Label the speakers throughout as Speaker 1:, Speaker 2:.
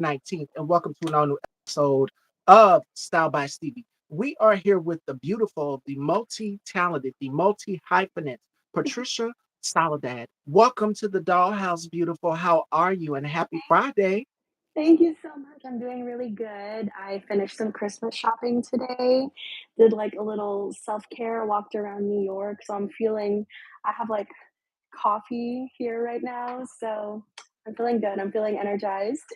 Speaker 1: 19th, and welcome to an all new episode of Style by Stevie. We are here with the beautiful, the multi talented, the multi hyphenate, Patricia Soledad. Welcome to the Dollhouse, beautiful. How are you? And happy Friday.
Speaker 2: Thank you so much. I'm doing really good. I finished some Christmas shopping today, did like a little self-care, walked around New York. So I'm feeling, I have like coffee here right now. So I'm feeling good. I'm feeling energized.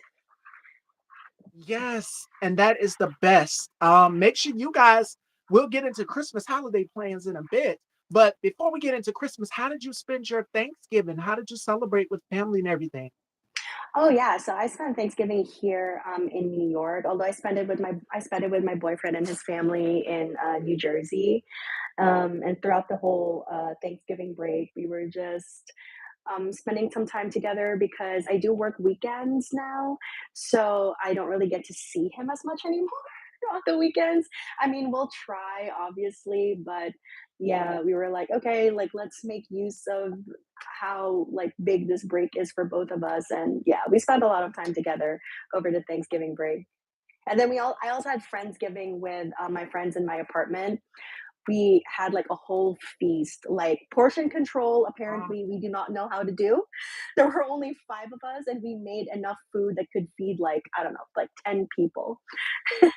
Speaker 1: Yes, and that is the best. Make sure you guys, we'll get into Christmas holiday plans in a bit. But before we get into Christmas, how did you spend your Thanksgiving? How did you celebrate with family and everything?
Speaker 2: Oh yeah, so I spent Thanksgiving here in New York. Although I spent it with my boyfriend and his family in New Jersey. And throughout the whole Thanksgiving break, we were just spending some time together because I do work weekends now, so I don't really get to see him as much anymore on the weekends. I mean, we'll try, obviously, but yeah, we were like, okay, like let's make use of how like big this break is for both of us, and yeah, we spent a lot of time together over the Thanksgiving break. And then I also had Friendsgiving with my friends in my apartment. We had like a whole feast, like portion control.
Speaker 1: Ah,
Speaker 2: Apparently, we do not know how to do. There were only five of us, and we made enough food that could feed like, I don't know, like 10 people.
Speaker 1: yes,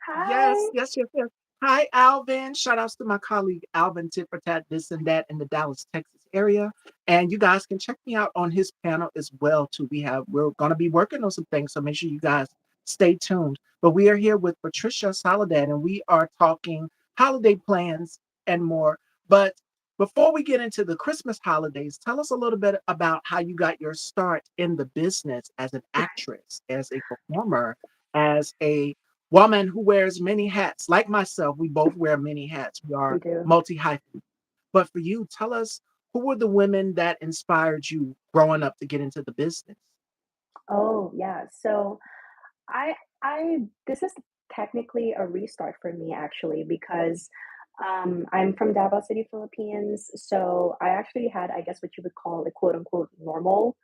Speaker 2: Hi.
Speaker 1: yes, yes, yes. Hi, Alvin. Shout outs to my colleague Alvin Tit for Tat, this and that in the Dallas, Texas area. And you guys can check me out on his panel as well, too. We're gonna be working on some things, so make sure you guys stay tuned. But we are here with Patricia Soledad, and we are talking holiday plans and more. But before we get into the Christmas holidays, tell us a little bit about how you got your start in the business as an actress, as a performer, as a woman who wears many hats. Like myself, we both wear many hats. We
Speaker 2: We
Speaker 1: are
Speaker 2: do.
Speaker 1: multi hyphen. But for you, tell us, who were the women that inspired you growing up to get into the business?
Speaker 2: Oh, yeah. So I I this is technically a restart for me actually because I'm from Davao City, Philippines. So I actually had, I guess, what you would call a quote unquote normal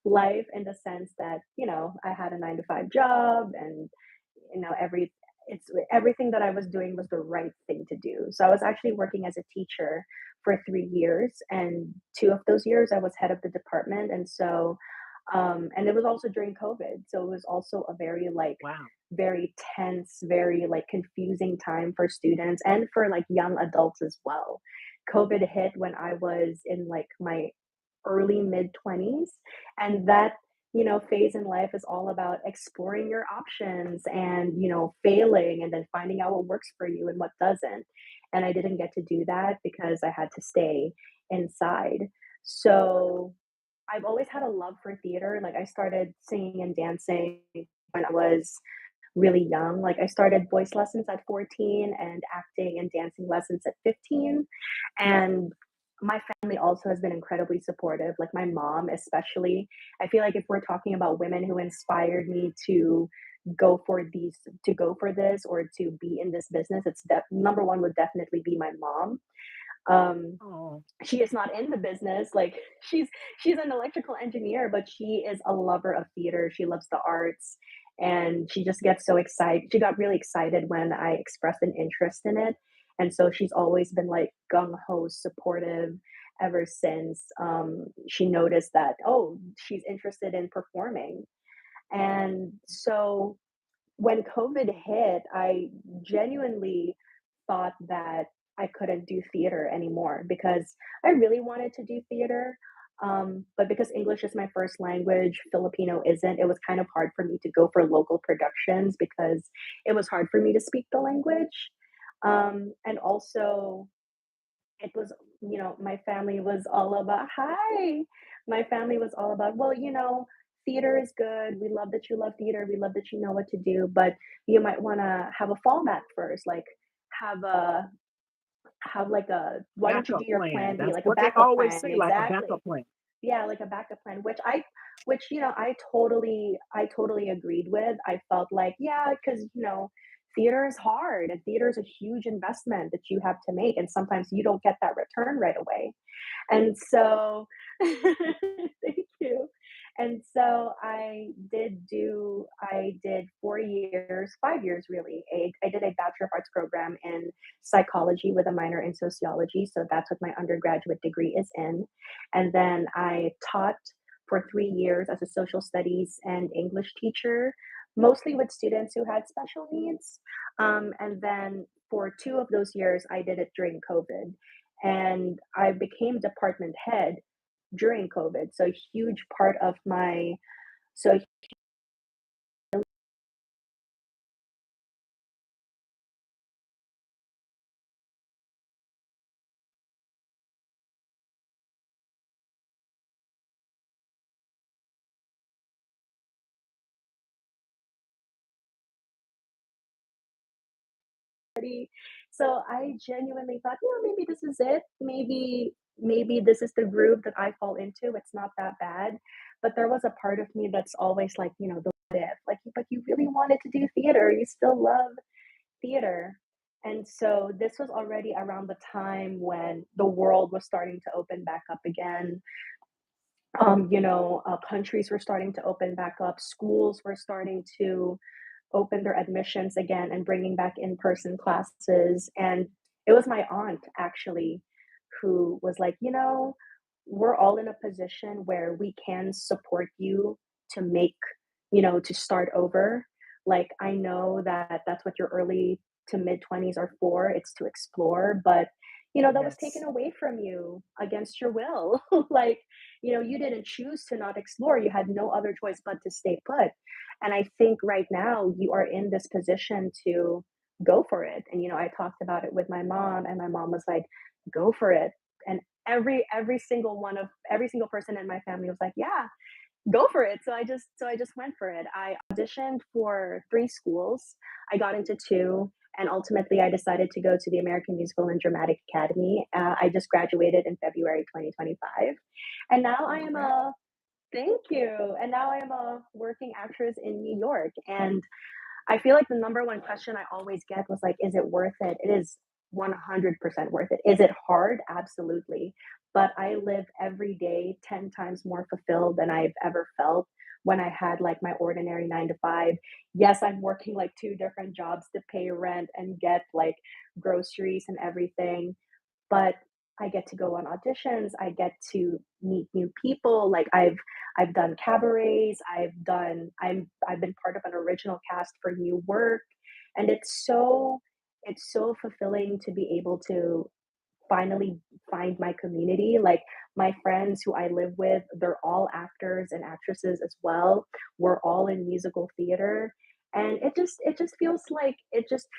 Speaker 2: life in the sense that, I had a 9 to 5 job and, everything that I was doing was the right thing to do. So I was actually working as a teacher for 3 years, and 2 of those years I was head of the department. And so, and it was also during COVID. So it was also a very like,
Speaker 1: Wow.
Speaker 2: very tense, very like confusing time for students and for like young adults as well. COVID hit when I was in like my early mid 20s, and that phase in life is all about exploring your options and failing and then finding out what works for you and what doesn't. And I didn't get to do that because I had to stay inside. So I've always had a love for theater. Like I started singing and dancing when I was really young. Like I started voice lessons at 14 and acting and dancing lessons at 15. And my family also has been incredibly supportive, like my mom especially. I feel like if we're talking about women who inspired me to go for this or to be in this business, number one would definitely be my mom. Um,
Speaker 1: Oh,
Speaker 2: she is not in the business, like she's an electrical engineer, but she is a lover of theater. She loves the arts, and she just gets so excited. She got really excited when I expressed an interest in it, and so she's always been like gung-ho supportive ever since. She noticed that, oh, she's interested in performing. And so when COVID hit, I genuinely thought that I couldn't do theater anymore because I really wanted to do theater. But because English is my first language, Filipino isn't, it was kind of hard for me to go for local productions because it was hard for me to speak the language. And also, it was, my family was all about, hi, my family was all about, well, theater is good. We love that you love theater. We love that you know what to do, but you might want to have a fallback first, like have a, have like a, why don't you do
Speaker 1: backup
Speaker 2: your
Speaker 1: plan.
Speaker 2: plan B,
Speaker 1: That's
Speaker 2: like a
Speaker 1: what they
Speaker 2: backup
Speaker 1: always
Speaker 2: plan?
Speaker 1: say, like a
Speaker 2: Exactly.
Speaker 1: backup plan.
Speaker 2: Yeah, like a backup plan, which I totally agreed with. I felt like, yeah, because theater is hard and theater is a huge investment that you have to make, and sometimes you don't get that return right away. And so thank you. And so I did 4 years, 5 years really. I did a Bachelor of Arts program in psychology with a minor in sociology, so that's what my undergraduate degree is in. And then I taught for 3 years as a social studies and English teacher, mostly with students who had special needs. And then for 2 of those years, I did it during COVID, and I became department head during COVID. So a huge part of my so so I genuinely thought, maybe this is it. Maybe this is the groove that I fall into. It's not that bad. But there was a part of me that's always like, the what if, like, but you really wanted to do theater. You still love theater. And so this was already around the time when the world was starting to open back up again. Countries were starting to open back up, schools were starting to open their admissions again and bringing back in-person classes. And it was my aunt actually who was like, we're all in a position where we can support you to make, to start over. Like, I know that that's what your early to mid 20s are for, it's to explore, but that was taken
Speaker 1: Yes.
Speaker 2: away from you against your will. Like, you didn't choose to not explore, you had no other choice but to stay put. And I think right now you are in this position to go for it. And I talked about it with my mom, and my mom was like, go for it. And every single person in my family was like, yeah, go for it. So I just went for it. I auditioned for 3 schools. I got into 2, and ultimately I decided to go to the American Musical and Dramatic Academy. I just graduated in February 2025. And now I am
Speaker 1: Congrats.
Speaker 2: a Thank you. And now I am a working actress in New York. And I feel like the number one question I always get was like, is it worth it? It is 100% worth it. Is it hard? Absolutely. But I live every day 10 times more fulfilled than I've ever felt when I had like my ordinary 9 to 5. Yes, I'm working like 2 different jobs to pay rent and get like groceries and everything, but I get to go on auditions, I get to meet new people, like I've done cabarets, I've been part of an original cast for new work, and it's so fulfilling to be able to finally find my community. Like, my friends who I live with, they're all actors and actresses as well. We're all in musical theater. And it just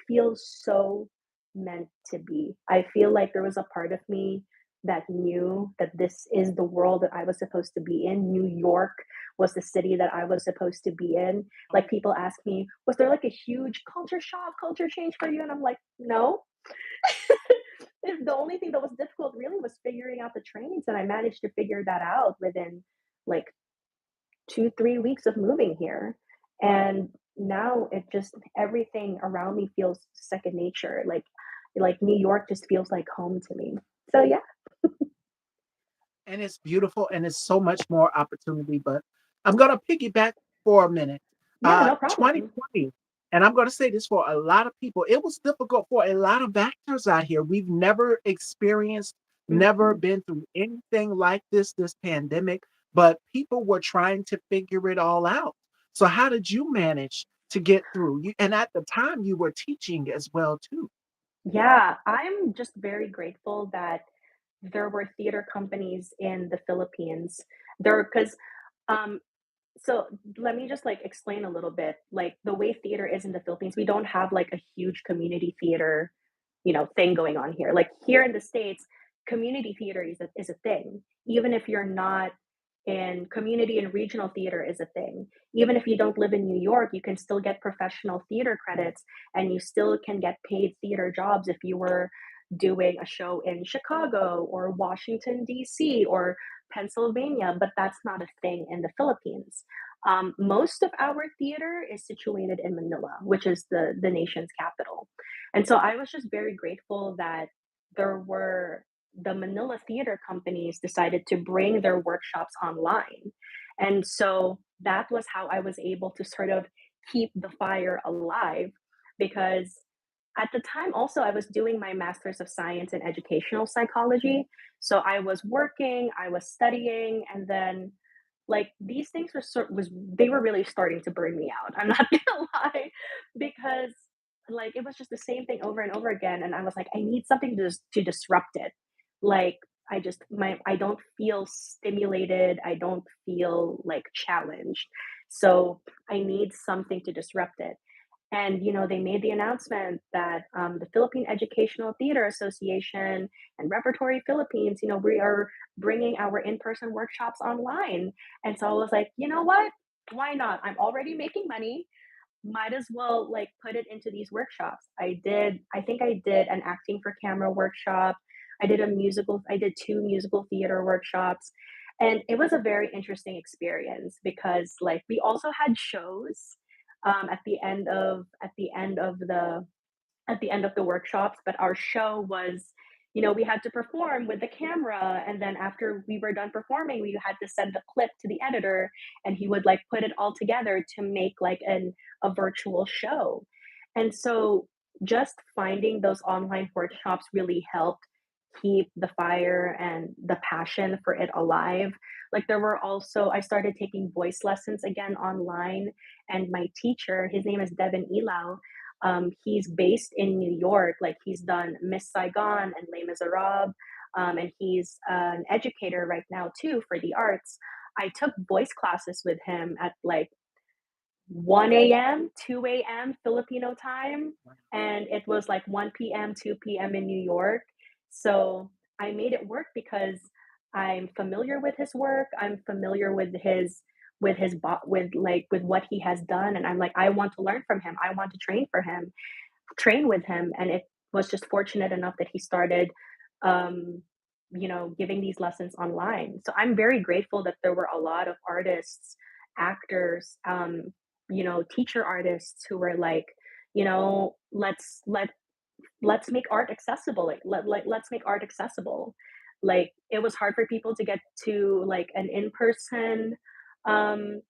Speaker 2: feels so meant to be. I feel like there was a part of me that knew that this is the world that I was supposed to be in. New York was the city that I was supposed to be in. Like, people ask me, was there like a huge culture shock, culture change for you? And I'm like, no, the only thing that was difficult really was figuring out the trains, and I managed to figure that out within like 2, 3 weeks of moving here. And now it just everything around me feels second nature. Like New York just feels like home to me. So yeah,
Speaker 1: And it's beautiful and it's so much more opportunity. But I'm going to piggyback for a minute.
Speaker 2: yeah, no problem.
Speaker 1: 2020, and I'm going to say this for a lot of people, it was difficult for a lot of actors out here. We've never experienced, never
Speaker 2: Mhm.
Speaker 1: been through anything like this pandemic, but people were trying to figure it all out. So, how did you manage to get through? And at the time, you were teaching as well, too.
Speaker 2: Yeah, I'm just very grateful that there were theater companies in the Philippines. There, because um, So let me just like explain a little bit. Like, the way theater is in the Philippines, we don't have like a huge community theater, thing going on here. Like, here in the States, community theater is a thing. Even if you're not in community and regional theater is a thing. Even if you don't live in New York, you can still get professional theater credits, and you still can get paid theater jobs if you were doing a show in Chicago or Washington, D.C. or Pennsylvania, but that's not a thing in the Philippines. Most of our theater is situated in Manila, which is the nation's capital. And so I was just very grateful that there were the Manila theater companies decided to bring their workshops online. And so that was how I was able to sort of keep the fire alive because at the time also I was doing my master's of science in educational psychology. So I was working, I was studying, and then like these things were they were really starting to burn me out. I'm not gonna lie, because like it was just the same thing over and over again, and I was like, I need something to disrupt it. Like I don't feel stimulated. I don't feel like challenged. So I need something to disrupt it. And they made the announcement that the Philippine Educational Theater Association and Repertory Philippines, we are bringing our in-person workshops online. And so I was like, you know what? Why not? I'm already making money. Might as well like put it into these workshops. I think I did an acting for camera workshop. I did two musical theater workshops. And it was a very interesting experience because like we also had shows at the end of the workshops, but our show was, we had to perform with the camera, and then after we were done performing, we had to send the clip to the editor, and he would like put it all together to make like a virtual show. And so just finding those online workshops really helped keep the fire and the passion for it alive. Like there were also I started taking voice lessons again online, and my teacher, his name is Devin Ilau. He's based in New York. Like he's done Miss Saigon and Les Miserables, and he's an educator right now too for the arts. I took voice classes with him at like 1 a.m., 2 a.m. Filipino time, and it was like 1 p.m., 2 p.m. in New York. So I made it work because I'm familiar with his work. I'm familiar with what he has done, and I'm like I want to learn from him. I want to train with him, and it was just fortunate enough that he started um giving these lessons online. So I'm very grateful that there were a lot of artists, actors, teacher artists who were like, let's make art accessible. Let's make art accessible. Like it was hard for people to get to like an in-person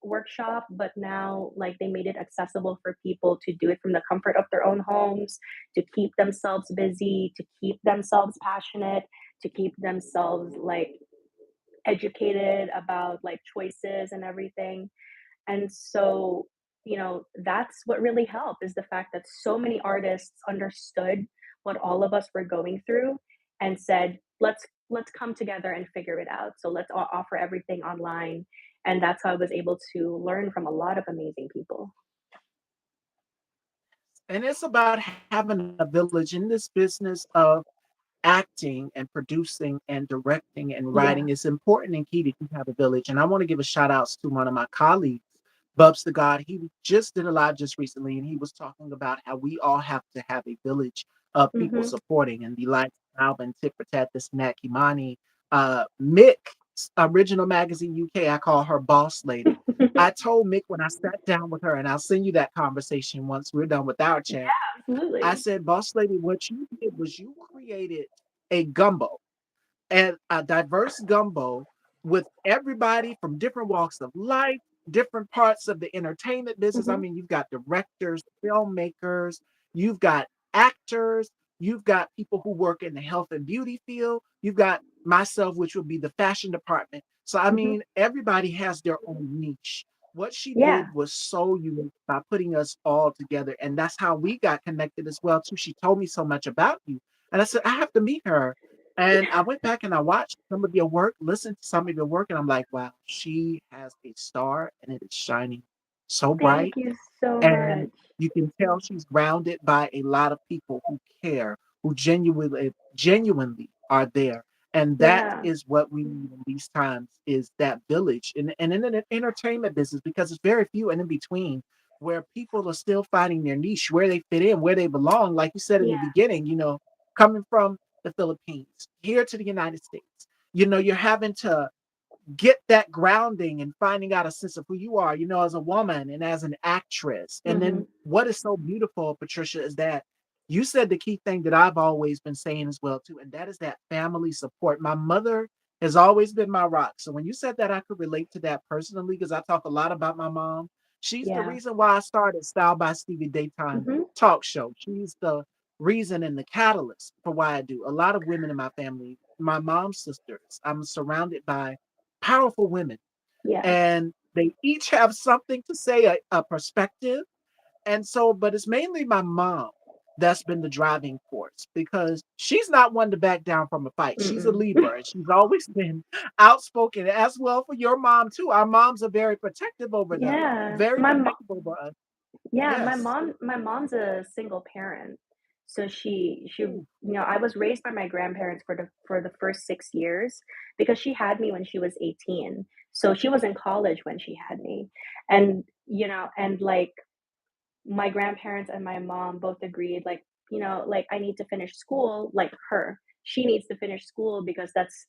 Speaker 2: workshop, but now like they made it accessible for people to do it from the comfort of their own homes, to keep themselves busy, to keep themselves passionate, to keep themselves like educated about like choices and everything. And so, that's what really helped is the fact that so many artists understood what all of us were going through and said, let's come together and figure it out. So let's offer everything online. And that's how I was able to learn from a lot of amazing people.
Speaker 1: And it's about having a village in this business of acting and producing and directing and
Speaker 2: Yeah.
Speaker 1: writing. It's important and key that you have a village. And I want to give a shout outs to one of my colleagues, Bubs the God. He just did a live just recently, and he was talking about how we all have to have a village of people
Speaker 2: Hmm.
Speaker 1: supporting and the likes of Alvin, Tit for Tat, this and that, Kimani, Mick's original magazine UK. I call her Boss Lady. I told Mick when I sat down with her, and I'll send you that conversation once we're done with our chat. I
Speaker 2: Absolutely.
Speaker 1: said, Boss Lady, what you did was you created a gumbo and a diverse gumbo with everybody from different walks of life, different parts of the entertainment business. I
Speaker 2: Hmm.
Speaker 1: mean, you've got directors, filmmakers, you've got actors, you've got people who work in the health and beauty field, you've got myself, which would be the fashion department. So, I
Speaker 2: Hmm.
Speaker 1: mean, everybody has their own niche. What she
Speaker 2: Yeah.
Speaker 1: did was so unique by putting us all together. And that's how we got connected as well, too. She told me so much about you. And I said, I have to meet her. And I went back and I watched some of your work, listened to some of your work, and I'm like, wow, she has a star and it is shining so
Speaker 2: Thank
Speaker 1: bright.
Speaker 2: you so
Speaker 1: And
Speaker 2: much.
Speaker 1: you can tell she's grounded by a lot of people who care, who genuinely are there. And that
Speaker 2: Yeah.
Speaker 1: is what we need in these times is that village and in the entertainment business because it's very few and in between where people are still finding their niche, where they fit in, where they belong. Like you said in the
Speaker 2: Yeah.
Speaker 1: beginning, coming from the Philippines here to the United States, you're having to get that grounding and finding out a sense of who you are, as a woman and as an actress. And then
Speaker 2: Mhm.
Speaker 1: what is so beautiful, Patricia, is that you said the key thing that I've always been saying as well too, and that is that family support. My mother has always been my rock. So when you said that, I could relate to that personally because I talk a lot about my mom. She's the
Speaker 2: Yeah.
Speaker 1: reason why I started Style by Stevie daytime
Speaker 2: Mhm.
Speaker 1: talk show. She's the reason and the catalyst for why I do. A lot of women in my family, my mom's sisters, I'm surrounded by powerful women,
Speaker 2: Yes.
Speaker 1: and they each have something to say, a perspective. And so, but it's mainly my mom that's been the driving force because she's not one to back down from a fight. She's a
Speaker 2: Mm-mm.
Speaker 1: Libra and she's always been outspoken as well for your mom too. Our moms are very protective over them,
Speaker 2: Yeah.
Speaker 1: very
Speaker 2: My mom
Speaker 1: protective over us.
Speaker 2: Yeah,
Speaker 1: Yes.
Speaker 2: my mom's a single parent. So
Speaker 1: Ooh,
Speaker 2: I was raised by my grandparents for the first 6 years because she had me when she was 18. So she was in college when she had me. And, like my grandparents and my mom both agreed, like, like I need to finish school like her. She needs to finish school because that's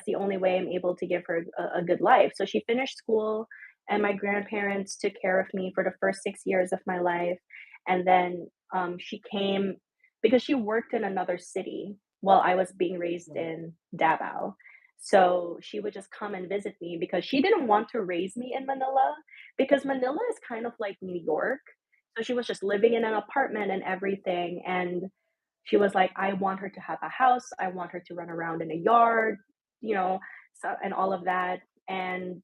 Speaker 2: the only way I'm able to give her a good life. So she finished school, and my grandparents took care of me for the first 6 years of my life. And then she came because she worked in another city while I was being raised
Speaker 1: right,
Speaker 2: in Davao. So she would just come and visit me because she didn't want to raise me in Manila because Manila is kind of like New York, so she was just living in an apartment and everything. And she was like, I want her to have a house. I want her to run around in a yard, you know, so, and all of that. And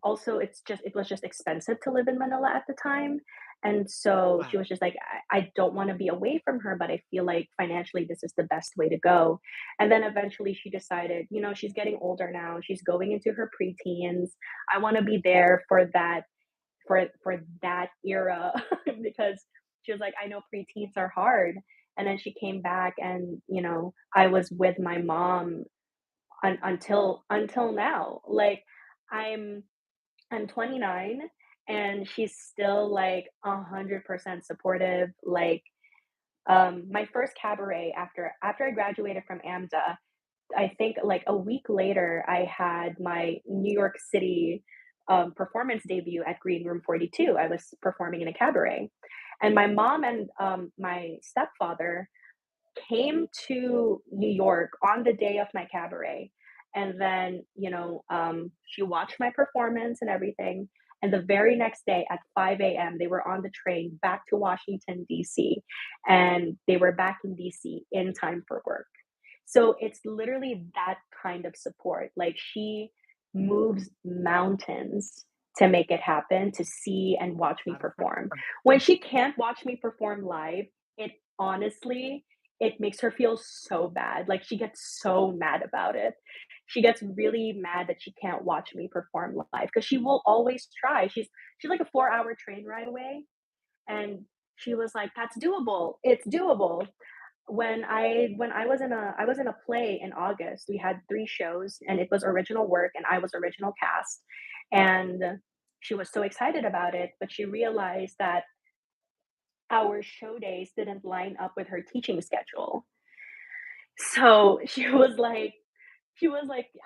Speaker 2: also it was just expensive to live in Manila at the time. And so
Speaker 1: wow,
Speaker 2: she was just like, I don't want to be away from her, but I feel like financially this is the best way to go. And then eventually she decided, she's getting older now. She's going into her preteens. I want to be there for that era because she was like, I know preteens are hard. And then she came back, and I was with my mom until now. Like I'm I'm 29, and she's still like 100% supportive. Like my first cabaret after I graduated from AMDA, I think like a week later, I had my New York City performance debut at Green Room 42. I was performing in a cabaret. And my mom and my stepfather came to New York on the day of my cabaret. And then, she watched my performance and everything. And the very next day at 5 a.m., they were on the train back to Washington, D.C. And they were back in D.C. in time for work. So it's literally that kind of support. Like she moves mountains to make it happen, to see and watch me
Speaker 1: not a
Speaker 2: perform. When
Speaker 1: person.
Speaker 2: she can't watch me perform live, it honestly it makes her feel so bad. Like she gets so mad about it. She gets really mad that she can't watch me perform live because she will always try. She's like a 4-hour train ride away, and she was like, "That's doable. It's doable." When I was in a play in August. We had 3 shows, and it was original work, and I was original cast. And she was so excited about it, but she realized that our show days didn't line up with her teaching schedule. So she was like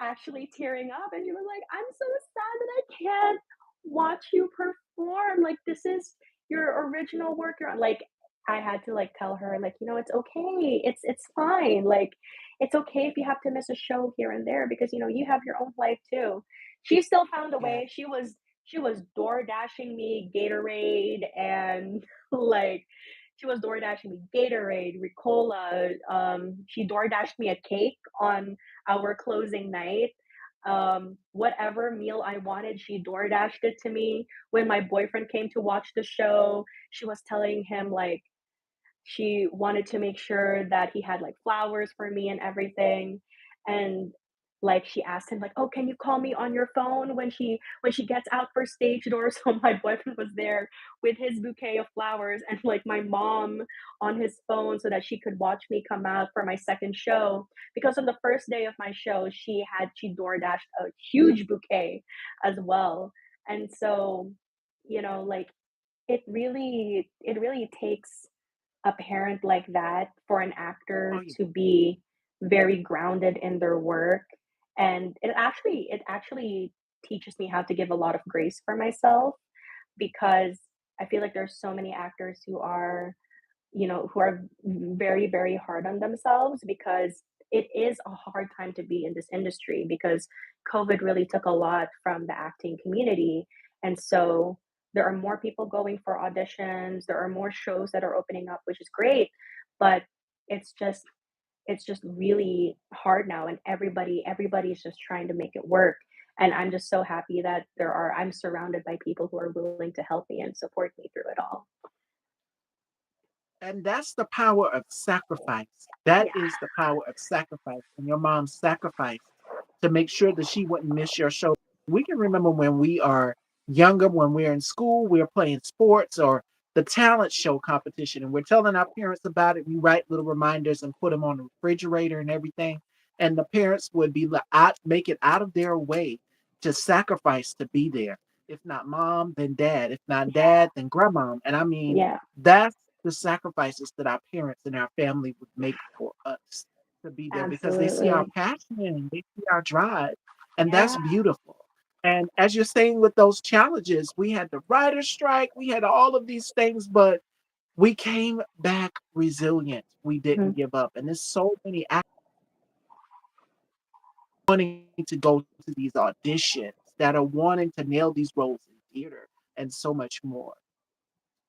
Speaker 2: actually tearing up, and she was like, "I'm so sad that I can't watch you perform. Like this is your original work. You're on." Like I had to like tell her like, it's okay. It's fine. Like it's okay if you have to miss a show here and there because you have your own life too. She still found a
Speaker 1: Yeah,
Speaker 2: way. She was door dashing me Gatorade and like she was door dashing me Gatorade, Ricola. She door dashed me a cake on our closing night. Whatever meal I wanted, she door dashed it to me. When my boyfriend came to watch the show, she was telling him like she wanted to make sure that he had like flowers for me and everything. And like she asked him like, "Oh, can you call me on your phone when she gets out for stage door?" So my boyfriend was there with his bouquet of flowers and like my mom on his phone so that she could watch me come out for my second show. Because on the first day of my show, she door dashed a huge bouquet as well. And so, like it really takes a parent like that for an
Speaker 1: oh
Speaker 2: actor
Speaker 1: yeah,
Speaker 2: to be very grounded in their work and it actually teaches me how to give a lot of grace for myself because I feel like there's so many actors who are very, very hard on themselves because it is a hard time to be in this industry because COVID really took a lot from the acting community. And so there are more people going for auditions, there are more shows that are opening up, which is great, but it's just it's just really hard now and everybody's just trying to make it work. And I'm just so happy that I'm surrounded by people who are willing to help me and support me through it all.
Speaker 1: And that's the power of sacrifice. That
Speaker 2: Yeah.
Speaker 1: is the power of sacrifice. And your mom sacrificed to make sure that she wouldn't miss your show. We can remember when we are younger, when we're in school, we're playing sports or the talent show competition, and we're telling our parents about it. We write little reminders and put them on the refrigerator and everything. And the parents would be out, make it out of their way to sacrifice to be there. If not mom, then dad. If not
Speaker 2: Yeah.
Speaker 1: dad, then grandma. And I mean,
Speaker 2: Yeah.
Speaker 1: that's the sacrifices that our parents and our family would make for us to be there because they see our
Speaker 2: Absolutely.
Speaker 1: passion and they see our drive, and
Speaker 2: Yeah.
Speaker 1: that's beautiful. And as you're saying with those challenges, we had the writer's strike, we had all of these things, but we came back resilient. We didn't
Speaker 2: Mhm.
Speaker 1: give up. And there's so many actors wanting to go to these auditions that are wanting to nail these roles in theater and so much more.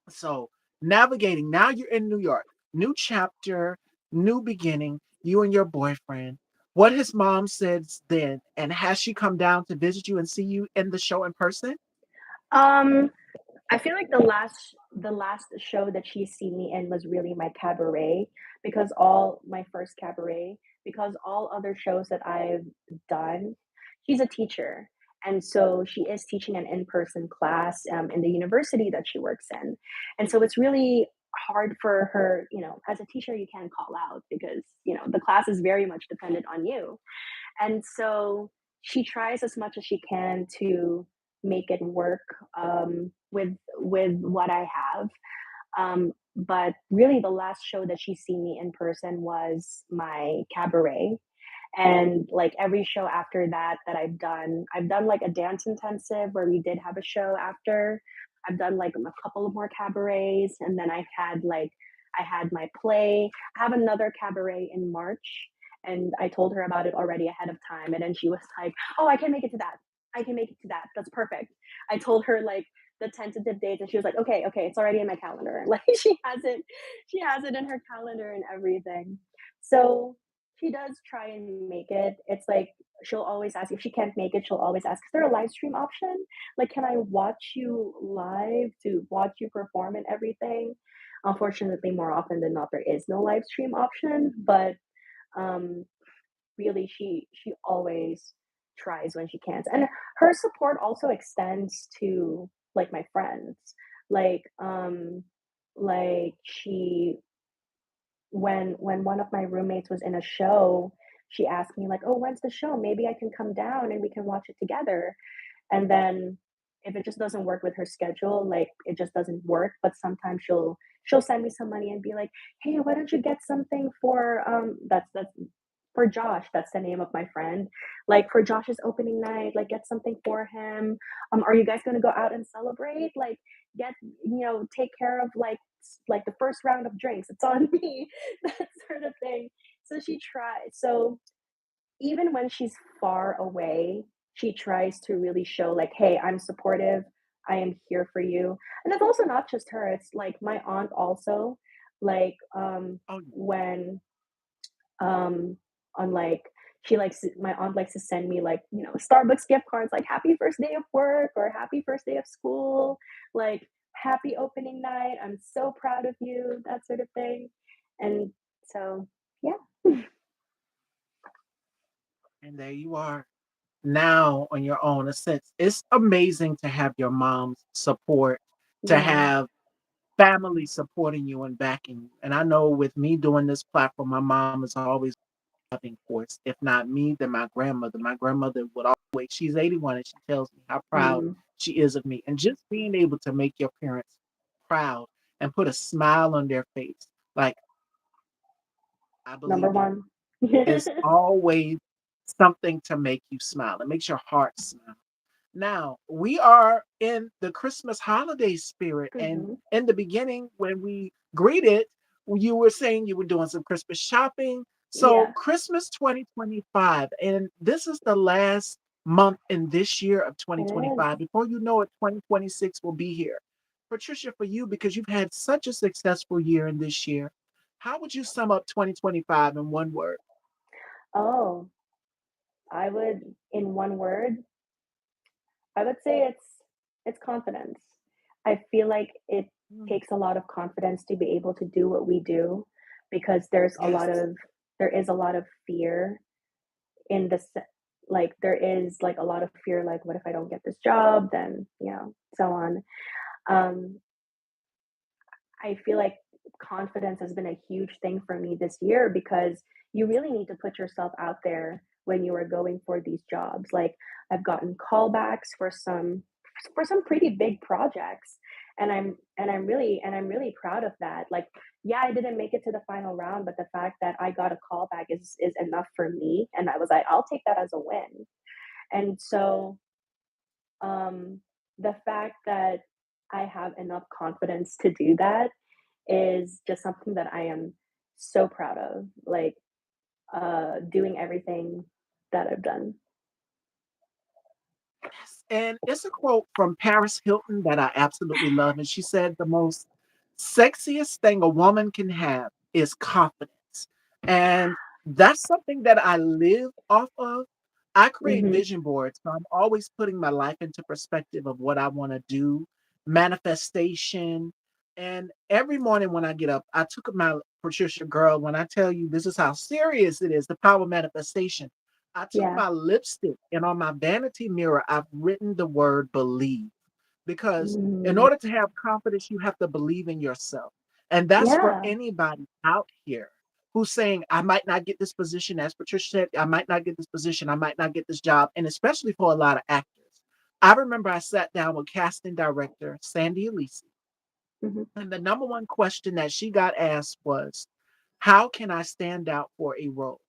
Speaker 1: So navigating, now you're in New York, new chapter, new beginning, you and your boyfriend. What his mom says then, and has she come down to visit you and see you in the show in person?
Speaker 2: Um, I feel like the last show that she's seen me in was really my cabaret because all my first cabaret because all other shows that I've done, she's a teacher. And so she is teaching an in-person class in the university that she works in. And so it's really hard for her, as a teacher, you can't call out because, the class is very much dependent on you. And so she tries as much as she can to make it work with what I have. But really, the last show that she's seen me in person was my cabaret. And like every show after that I've done like a dance intensive where we did have a show after. I've done like a couple of more cabarets, and then I had my play. I have another cabaret in March, and I told her about it already ahead of time, and then she was like, "Oh, I can make it to that. I can make it to that. That's perfect." I told her like the tentative dates, and she was like, "Okay, okay, it's already in my calendar." Like she has it in her calendar and everything. So she does try and make it. It's like she'll always ask if she can't make it. She'll always ask, "Is there a live stream option? Like, can I watch you live to watch you perform and everything?" Unfortunately, more often than not, there is no live stream option. But um, really, she always tries when she can, and her support also extends to like my friends. Like like she when one of my roommates was in a show, she asked me like, "Oh, when's the show? Maybe I can come down and we can watch it together." And then if it just doesn't work with her schedule, like it just doesn't work. But sometimes she'll send me some money and be like, "Hey, why don't you get something for that's for Josh, that's the name of my friend. Like for Josh's opening night, like get something for him. Are you guys gonna go out and celebrate? Like take care of like the first round of drinks. It's on me." That sort of thing. So she tries. So even when she's far away, she tries to really show like, "Hey, I'm supportive. I am here for you." And it's also not just her. It's like my aunt also. Like
Speaker 1: Oh, yeah.
Speaker 2: when um on like my aunt likes to send me like Starbucks gift cards like happy first day of work or happy first day of school, like happy opening night, I'm so proud of you, that sort of thing. And so yeah.
Speaker 1: And there you are now on your own. A sense, it's amazing to have your mom's support, to
Speaker 2: Yeah.
Speaker 1: have family supporting you and backing you. And I know with me doing this platform, my mom is always loving force. If not me, then my grandmother. My grandmother would always, she's 81 and she tells me how proud
Speaker 2: Mm.
Speaker 1: she is of me. And just being able to make your parents proud and put a smile on their face, like, I
Speaker 2: Number
Speaker 1: believe in you,
Speaker 2: one.
Speaker 1: is always something to make you smile. It makes your heart smile. Now, we are in the Christmas holiday spirit. And
Speaker 2: Mhm.
Speaker 1: in the beginning, when we greeted, you were saying you were doing some Christmas shopping. So,
Speaker 2: Yeah,
Speaker 1: Christmas 2025, and this is the last month in this year of
Speaker 2: it is.
Speaker 1: 2025. Before you know it, 2026 will be here. Patricia, for you, because you've had such a successful year in this year, how would you sum up 2025 in one word?
Speaker 2: Oh, I would in one word, I would say it's confidence. I feel like it
Speaker 1: Mm,
Speaker 2: takes a lot of confidence to be able to do what we do because
Speaker 1: yes.
Speaker 2: there is a lot of fear in the se like, there is, like, a lot of fear, like, "What if I don't get this job?" Then, so on. Um, I feel like confidence has been a huge thing for me this year because you really need to put yourself out there when you are going for these jobs. Like I've gotten callbacks for some pretty big projects and I'm really proud of that. Like yeah, I didn't make it to the final round, but the fact that I got a callback is enough for me and I was like I'll take that as a win. And so um the fact that I have enough confidence to do that is just something that I am so proud of, like, doing everything that I've done.
Speaker 1: Yes, and it's a quote from Paris Hilton that I absolutely love, and she said, "The most sexiest thing a woman can have is confidence." And that's something that I live off of. I create
Speaker 2: Mhm.
Speaker 1: vision boards, so I'm always putting my life into perspective of what I wanna do, manifestation, and every morning when I get up, I took my Patricia girl, when I tell you this is how serious it is, the power of manifestation. I took
Speaker 2: Yeah.
Speaker 1: my lipstick and on my vanity mirror, I've written the word believe because in
Speaker 2: Mm.
Speaker 1: order to have confidence, you have to believe in yourself. And that's for
Speaker 2: Yeah.
Speaker 1: anybody out here who's saying, I might not get this position. As Patricia said, I might not get this position. I might not get this job. And especially for a lot of actors. I remember I sat down with casting director Sandy Elise,
Speaker 2: Mhm.
Speaker 1: and the number one question that she got asked was, how can I stand out for a role?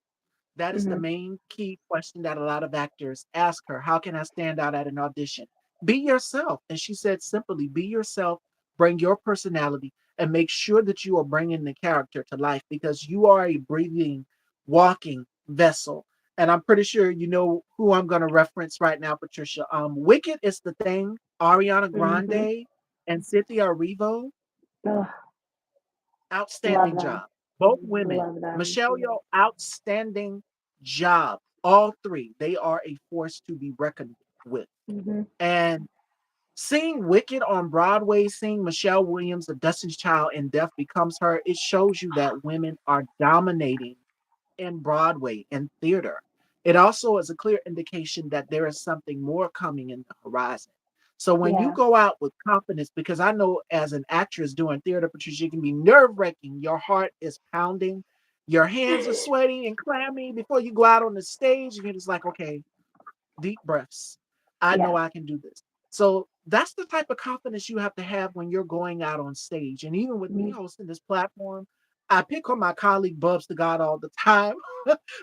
Speaker 1: That is the
Speaker 2: Mhm.
Speaker 1: main key question that a lot of actors ask her. How can I stand out at an audition? Be yourself. And she said simply, be yourself, bring your personality, and make sure that you are bringing the character to life because you are a breathing, walking vessel. And I'm pretty sure you know who I'm going to reference right now, Patricia. Wicked is the thing. Ariana
Speaker 2: Mhm.
Speaker 1: Grande and Cynthia Erivo,
Speaker 2: Ugh, love
Speaker 1: outstanding
Speaker 2: them.
Speaker 1: job. Both women.
Speaker 2: Love them.
Speaker 1: Michelle Yeoh, outstanding job. All three. They are a force to be reckoned with.
Speaker 2: Mhm.
Speaker 1: And seeing Wicked on Broadway, seeing Michelle Williams, the Destiny's Child, in Death Becomes Her, it shows you that women are dominating in Broadway and theater. It also is a clear indication that there is something more coming in the horizon. So when you
Speaker 2: Yeah.
Speaker 1: go out with confidence, because I know as an actress doing theater, Patricia, it can be nerve wracking. Your heart is pounding, your hands are sweaty and clammy before you go out on the stage, and you're just like, okay, deep breaths. I know
Speaker 2: Yeah.
Speaker 1: I can do this. So that's the type of confidence you have to have when you're going out on stage. And even with me
Speaker 2: Mhm.
Speaker 1: hosting this platform, I pick on my colleague Bubs to God all the time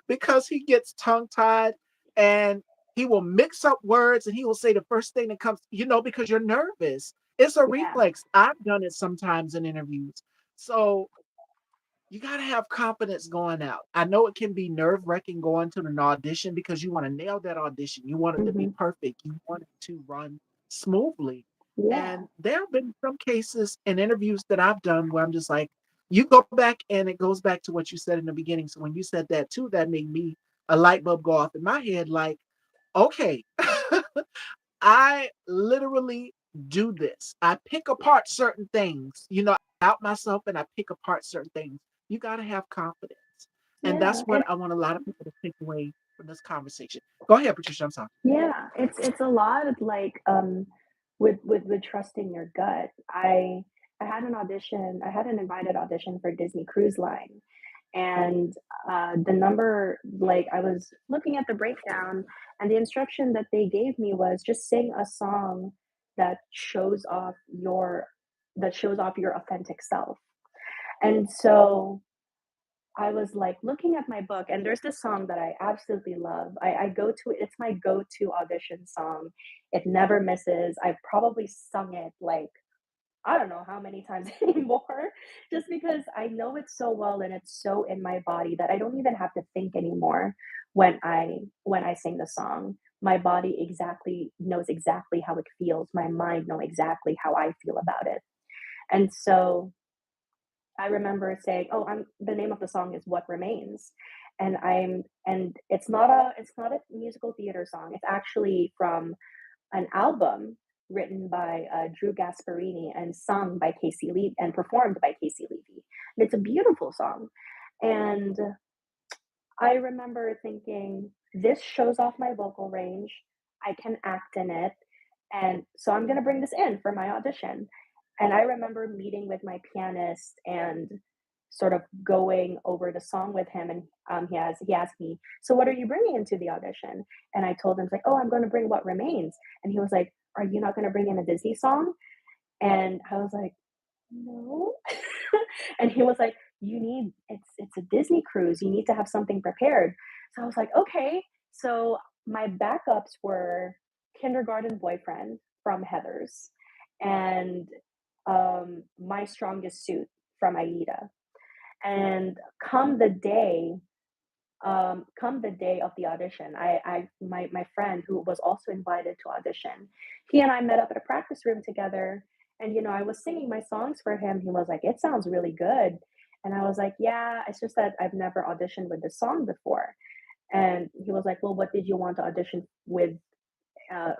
Speaker 1: because he gets tongue tied and he will mix up words and he will say the first thing that comes, because you're nervous. It's a
Speaker 2: Yeah.
Speaker 1: reflex. I've done it sometimes in interviews. So you got to have confidence going out. I know it can be nerve wracking going to an audition because you want to nail that audition. You want it to be
Speaker 2: Mhm.
Speaker 1: perfect. You want it to run smoothly.
Speaker 2: Yeah.
Speaker 1: And there have been some cases in interviews that I've done where I'm just like, you go back and it goes back to what you said in the beginning. So when you said that too, that made me a light bulb go off in my head like, okay, I literally do this. I pick apart certain things, out myself and I pick apart certain things. You got to have confidence. And that's
Speaker 2: Yeah.
Speaker 1: what I want a lot of people to take away from this conversation. Go ahead, Patricia. I'm sorry.
Speaker 2: Yeah, it's a lot of like with trusting your gut. I had an audition. I had an invited audition for Disney Cruise Line, and the number like I was looking at the breakdown, and the instruction that they gave me was just sing a song that shows off your that shows off your authentic self. And so I was like looking at my book, and there's this song that I absolutely love. I go to it, it's my go to audition song. It never misses. I've probably sung it like I don't know how many times anymore, just because I know it so well and it's so in my body that I don't even have to think anymore when I sing the song. My body exactly knows exactly how it feels. My mind know exactly how I feel about it. And so I remember saying, "Oh, the name of the song is What Remains." And it's not a musical theater song. It's actually from an album written by Drew Gasparini and sung by Casey Lee and performed by Casey Levy. And it's a beautiful song. And I remember thinking, this shows off my vocal range. I can act in it. And so I'm going to bring this in for my audition. And I remember meeting with my pianist and sort of going over the song with him. And he asked me, "So what are you bringing into the audition?" And I told him, like, "Oh, I'm going to bring What Remains." And he was like, "Are you not going to bring in a Disney song?" And I was like, "No." And he was like, "You need it's a Disney cruise. You need to have something prepared." So I was like, "Okay." So my backups were Kindergarten Boyfriend from Heathers and My Strongest Suit from Aida. And come the day come the day of the audition, my friend who was also invited to audition, he and I met up at a practice room together, and I was singing my songs for him. He was like, "It sounds really good," and I was like, "Yeah, it's just that I've never auditioned with this song before." And he was like, "Well, what did you want to audition with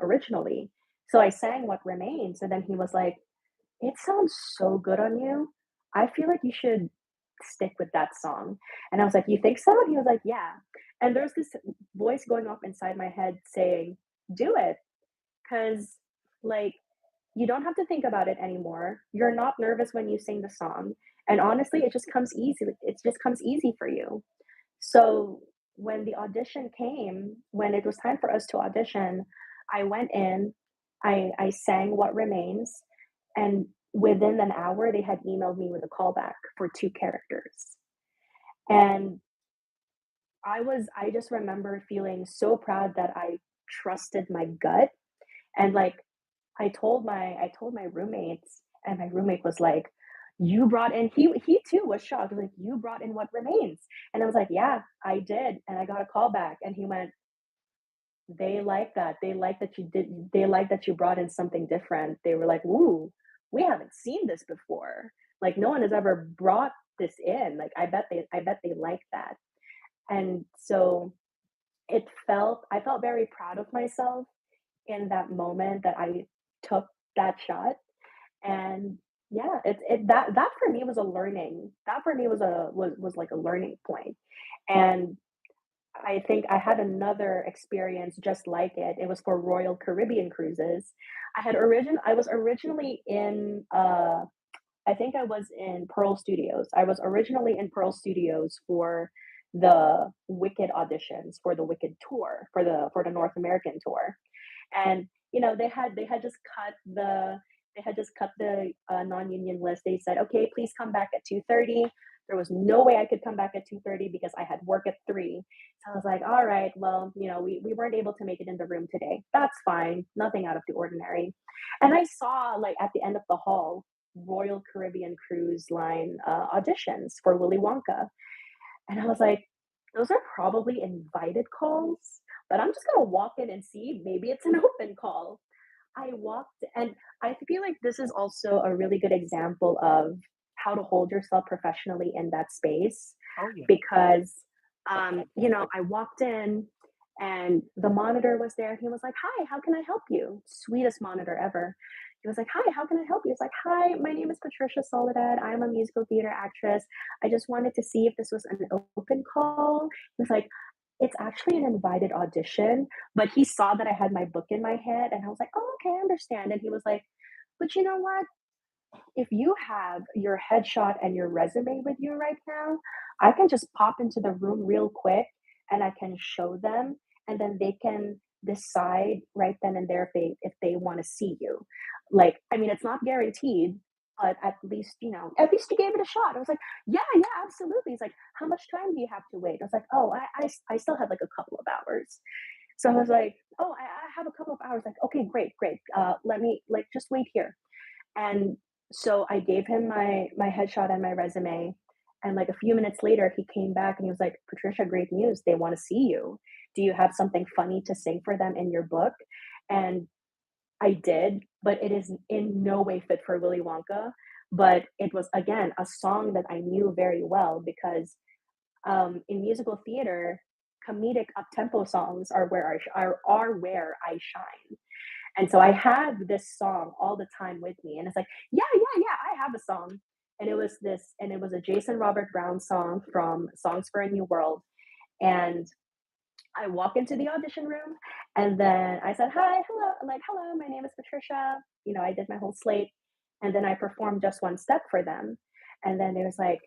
Speaker 2: originally?" So I sang What Remains, and then he was like, "It sounds so good on you. I feel like you should stick with that song." And I was like, "You think so?" And he was like, "Yeah." And there's this voice going off inside my head saying, "Do it." Because, like, you don't have to think about it anymore. You're not nervous when you sing the song. And honestly, it just comes easy. It just comes easy for you. So when the audition came, when it was time for us to audition, I went in, I sang What Remains, and within an hour, they had emailed me with a callback for 2 characters. And I just remember feeling so proud that I trusted my gut, and, like, I told my roommates, and my roommate was like, "You brought in" he too was shocked, like, "You brought in What Remains." And I was like, "Yeah, I did, and I got a call back." And he went, "They like that. They like that you brought in something different." They were like, "Ooh, we haven't seen this before. Like, no one has ever brought this in. Like, I bet they like that." And so I felt very proud of myself in that moment that I took that shot. And yeah, that for me was a learning. That for me was like a learning point. And I think I had another experience just like it. It was for Royal Caribbean Cruises. I was originally in I think I was in Pearl Studios. I was originally in Pearl Studios for the Wicked auditions for the Wicked tour, for the North American tour. And they had just cut the non-union list. They said, "Okay, please come back at 2:30." There was no way I could come back at 2:30 because I had work at 3. So I was like, "All right, well, we weren't able to make it in the room today. That's fine. Nothing out of the ordinary." And I saw, like, at the end of the hall, Royal Caribbean Cruise Line auditions for Willy Wonka. And I was like, those are probably invited calls, but I'm just gonna walk in and see. Maybe it's an open call. I walked, and I feel like this is also a really good example of how to hold yourself professionally in that space
Speaker 1: Oh, yeah.
Speaker 2: because, I walked in and the monitor was there. He was like, "Hi, how can I help you?" Sweetest monitor ever. He was like, "Hi, how can I help you?" It's like, "Hi, my name is Patricia Soledad. I'm a musical theater actress. I just wanted to see if this was an open call." He was like, "It's actually an invited audition," but he saw that I had my book in my head, and I was like, "Oh, okay, I understand." And he was like, "But you know what? If you have your headshot and your resume with you right now, I can just pop into the room real quick and I can show them, and then they can decide right then and there if they want to see you." Like, I mean, it's not guaranteed, but at least, at least you gave it a shot." I was like, "Yeah, yeah, absolutely." He's like, "How much time do you have to wait?" I was like, "Oh, I still have like a couple of hours." So I was like, "Oh, I have a couple of hours." Like, "Okay, great, great. Let me like just wait here." And so I gave him my headshot and my resume. And like a few minutes later, he came back and he was like, "Patricia, great news. They want to see you. Do you have something funny to sing for them in your book?" And I did, but it is in no way fit for Willy Wonka. But it was again a song that I knew very well because in musical theater, comedic up-tempo songs are are where I shine. And so I had this song all the time with me, and it's like, yeah, yeah, yeah, I have a song. And it was a Jason Robert Brown song from Songs for a New World. And I walk into the audition room, and then I said, "Hi, hello," I'm like, "Hello, my name is Patricia." I did my whole slate, and then I performed just one step for them. And then it was like,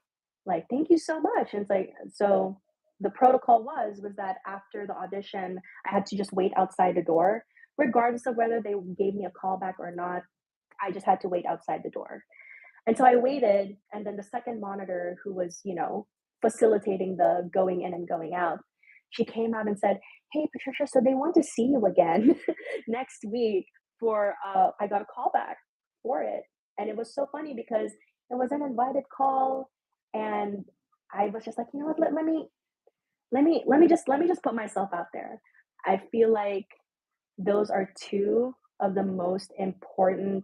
Speaker 2: "Thank you so much." And it's like, so the protocol was that after the audition, I had to just wait outside the door, regardless of whether they gave me a call back or not. I just had to wait outside the door. And so I waited, and then the second monitor, who was, facilitating the going in and going out, she came out and said, "Hey, Patricia, so they want to see you again next week for, I got a call back for it." And it was so funny because it was an invited call. And I was just like, you know what, let me just put myself out there. I feel like those are two of the most important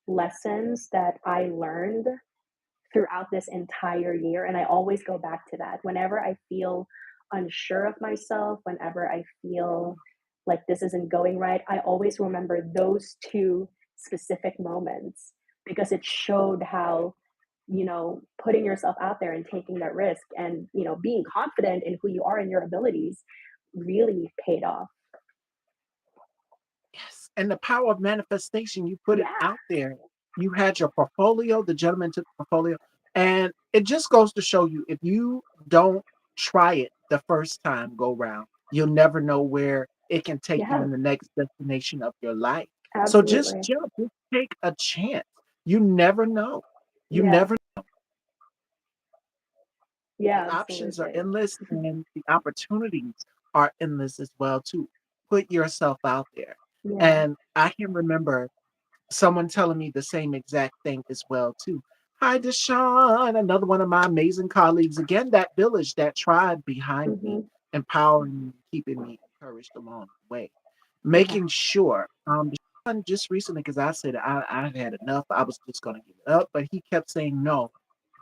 Speaker 2: lessons that I learned throughout this entire year. And I always go back to that. Whenever I feel unsure of myself, whenever I feel like this isn't going right, I always remember those two specific moments because it showed how, putting yourself out there and taking that risk and, being confident in who you are and your abilities really paid off.
Speaker 1: Yes, and the power of manifestation, you put it
Speaker 2: Yeah.
Speaker 1: out there. You had your portfolio, the gentleman took the portfolio, and it just goes to show you if you don't try it the first time go round, you'll never know where it can take you
Speaker 2: Yeah.
Speaker 1: in the next destination of your life. So just
Speaker 2: Absolutely.
Speaker 1: jump, just take a chance. You never know. You
Speaker 2: Yeah.
Speaker 1: never
Speaker 2: Yeah.
Speaker 1: the options are
Speaker 2: Absolutely.
Speaker 1: endless and the opportunities are endless as well too. Put yourself out there.
Speaker 2: Yeah.
Speaker 1: And I can remember someone telling me the same exact thing as well too. Hi, Deshaun, another one of my amazing colleagues. Again, that village, that tribe behind me,
Speaker 2: Hmm.
Speaker 1: empowering me, keeping me encouraged along the way.
Speaker 2: Yeah.
Speaker 1: Making sure, Deshaun just recently, because I said I've had enough, I was just going to give it up, but he kept saying, no,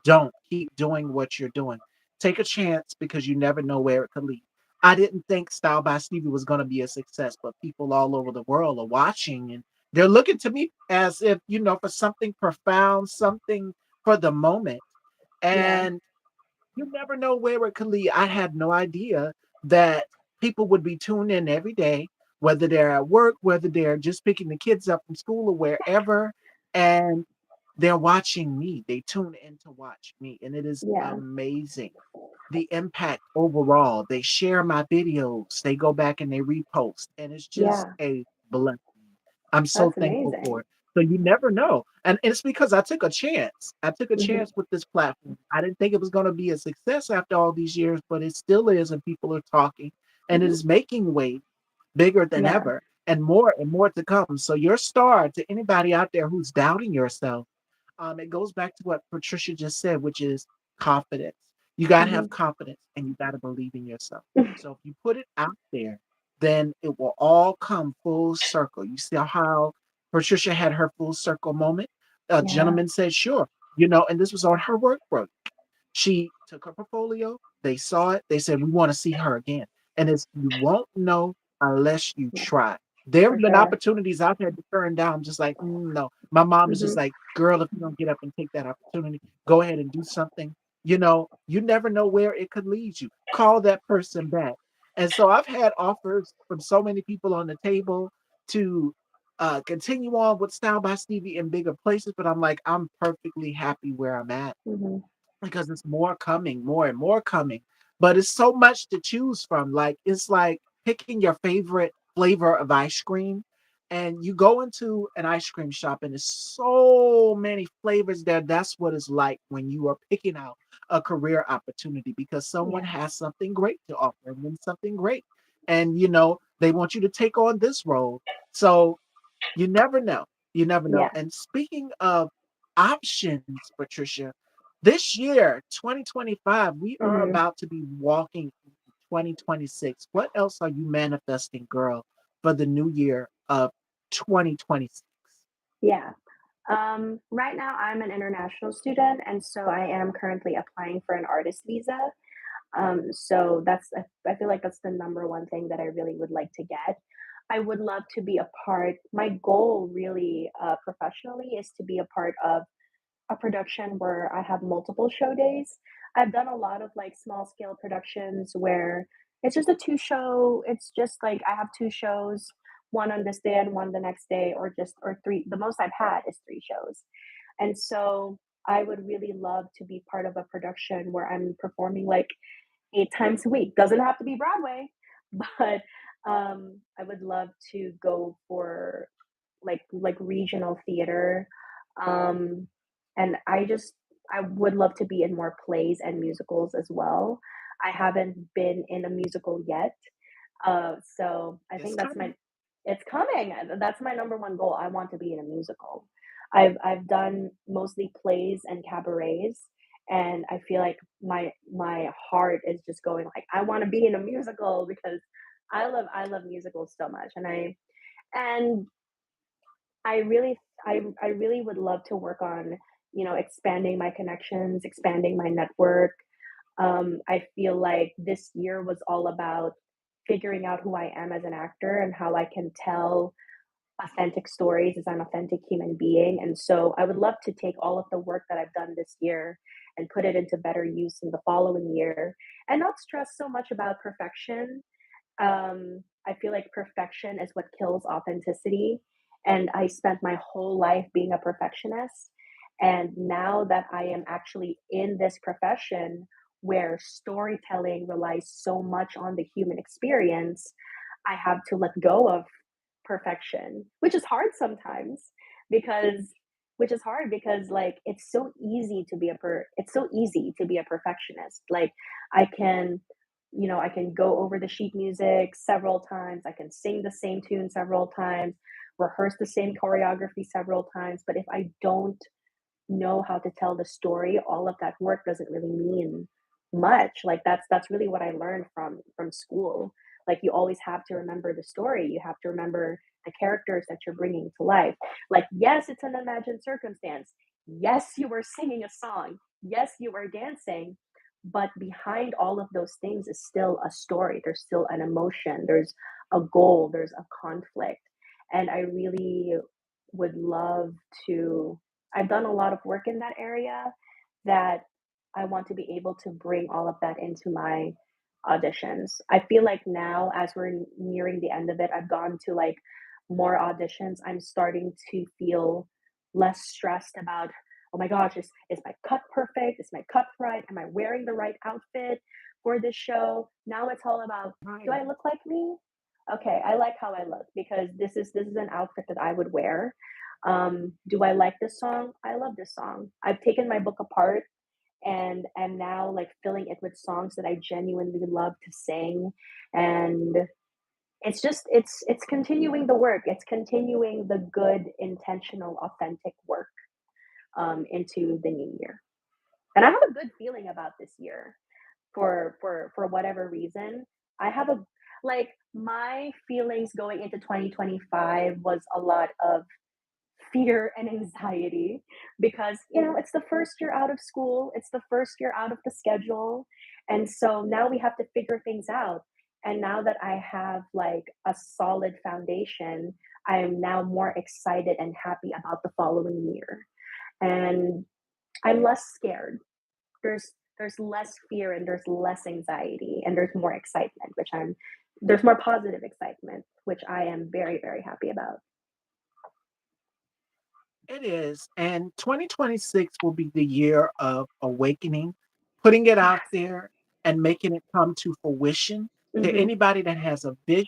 Speaker 1: don't keep doing what you're doing. Take a chance because you never know where it could lead. I didn't think Style by Stevie was going to be a success, but people all over the world are watching and they're looking to me as if, for something profound, something for the moment.
Speaker 2: Yeah.
Speaker 1: And you never know where it could lead. I had no idea that people would be tuned in every day, whether they're at work, whether they're just picking the kids up from school or wherever, and they're watching me. They tune in to watch me, and it is
Speaker 2: Yeah.
Speaker 1: amazing. The impact overall. They share my videos, they go back and they repost, and it's just
Speaker 2: Yeah.
Speaker 1: a blessing. I'm so
Speaker 2: That's
Speaker 1: thankful for
Speaker 2: amazing.
Speaker 1: it. So you never know. And it's because I took a chance. I took a
Speaker 2: Mhm.
Speaker 1: chance with this platform. I didn't think it was gonna be a success after all these years, but it still is, and people are talking, and it
Speaker 2: Mhm.
Speaker 1: is making waves bigger than
Speaker 2: Yeah.
Speaker 1: ever and more to come. So your star to anybody out there who's doubting yourself, it goes back to what Patricia just said, which is confidence. You gotta
Speaker 2: Mhm.
Speaker 1: have confidence and you gotta believe in yourself. So if you put it out there, then it will all come full circle. You see how Patricia had her full circle moment? A
Speaker 2: Yeah.
Speaker 1: gentleman said, sure, and this was on her workbook. She took her portfolio, they saw it, they said, "We wanna see her again." And it's you won't know unless you
Speaker 2: Yeah.
Speaker 1: try. There
Speaker 2: For
Speaker 1: have been
Speaker 2: sure.
Speaker 1: opportunities I've had to turn down, just like, no." My mom is just
Speaker 2: Mhm.
Speaker 1: like, "Girl, if you don't get up and take that opportunity, go ahead and do something." You never know where it could lead you. Call that person back. And so I've had offers from so many people on the table to, continue on with Style by Stevie in bigger places, but I'm like, I'm perfectly happy where I'm at
Speaker 2: Mhm.
Speaker 1: because it's more coming, more and more coming. But it's so much to choose from. Like it's like picking your favorite flavor of ice cream. and you go into an ice cream shop and there's so many flavors there. That's what it's like when you are picking out a career opportunity because someone has
Speaker 2: Yes.
Speaker 1: something great to offer and then something great. And they want you to take on this role. So you never know. You never know.
Speaker 2: Yeah.
Speaker 1: And speaking of options, Patricia, this year, 2025, we are
Speaker 2: Hmm.
Speaker 1: about to be walking into 2026. What else are you manifesting, girl, for the new year of 2026?
Speaker 2: Yeah. Right now, I'm an international student, and so I am currently applying for an artist visa. So I feel like that's the number one thing that I really would like to get. I would love to be a part. My goal, really, professionally, is to be a part of a production where I have multiple show days. I've done a lot of like small scale productions where it's just a two show. It's just like I have two shows, one on this day and one the next day, or three. The most I've had is three shows. And so I would really love to be part of a production where I'm performing like 8 times a week. Doesn't have to be Broadway, but I would love to go for like regional theater. Um, and I would love to be in more plays and musicals as well. I haven't been in a musical yet. So I
Speaker 1: It's
Speaker 2: think that's
Speaker 1: coming.
Speaker 2: my it's coming. That's my number one goal. I want to be in a musical. I've done mostly plays and cabarets, and I feel like my heart is just going like I want to be in a musical because I love musicals so much, and I really would love to work on expanding my connections, expanding my network. I feel like this year was all about figuring out who I am as an actor and how I can tell authentic stories as an authentic human being. And so I would love to take all of the work that I've done this year and put it into better use in the following year and not stress so much about perfection. I feel like perfection is what kills authenticity. And I spent my whole life being a perfectionist. And now that I am actually in this profession where storytelling relies so much on the human experience, I have to let go of perfection, which is hard sometimes because which is hard because like it's so easy to be a perfectionist. Like I can I can go over the sheet music several times, I can sing the same tune several times, rehearse the same choreography several times, but if I don't know how to tell the story, all of that work doesn't really mean much. Like that's really what I learned from school. Like you always have to remember the story. You have to remember the characters that you're bringing to life. Like yes, it's an imagined circumstance. Yes, you were singing a song. Yes, you were dancing. But behind all of those things is still a story. There's still an emotion. There's a goal. There's a conflict. And I really would love to I've done a lot of work in that area that I want to be able to bring all of that into my auditions. I feel like now, as we're nearing the end of it, I've gone to like more auditions. I'm starting to feel less stressed about, oh my gosh, is my cut perfect? Is my cut right? Am I wearing the right outfit for this show? Now it's all about, do
Speaker 1: Right.
Speaker 2: I look like me? Okay, I like how I look because this is an outfit that I would wear. Do I like this song? I love this song. I've taken my book apart and am now like filling it with songs that I genuinely love to sing. And it's continuing the work. It's continuing the good, intentional, authentic work into the new year. And I have a good feeling about this year for whatever reason. I have a like my feelings going into 2025 was a lot of fear and anxiety because it's the first year out of school, it's the first year out of the schedule, and so now we have to figure things out. And now that I have like a solid foundation, I am now more excited and happy about the following year, and I'm less scared. There's less fear and there's less anxiety and there's more excitement, which I'm there's more positive excitement, which I am very, very happy about.
Speaker 1: It is. And 2026 will be the year of awakening, putting it out
Speaker 2: Yes.
Speaker 1: there and making it come to fruition. To
Speaker 2: Hmm.
Speaker 1: anybody that has a vision,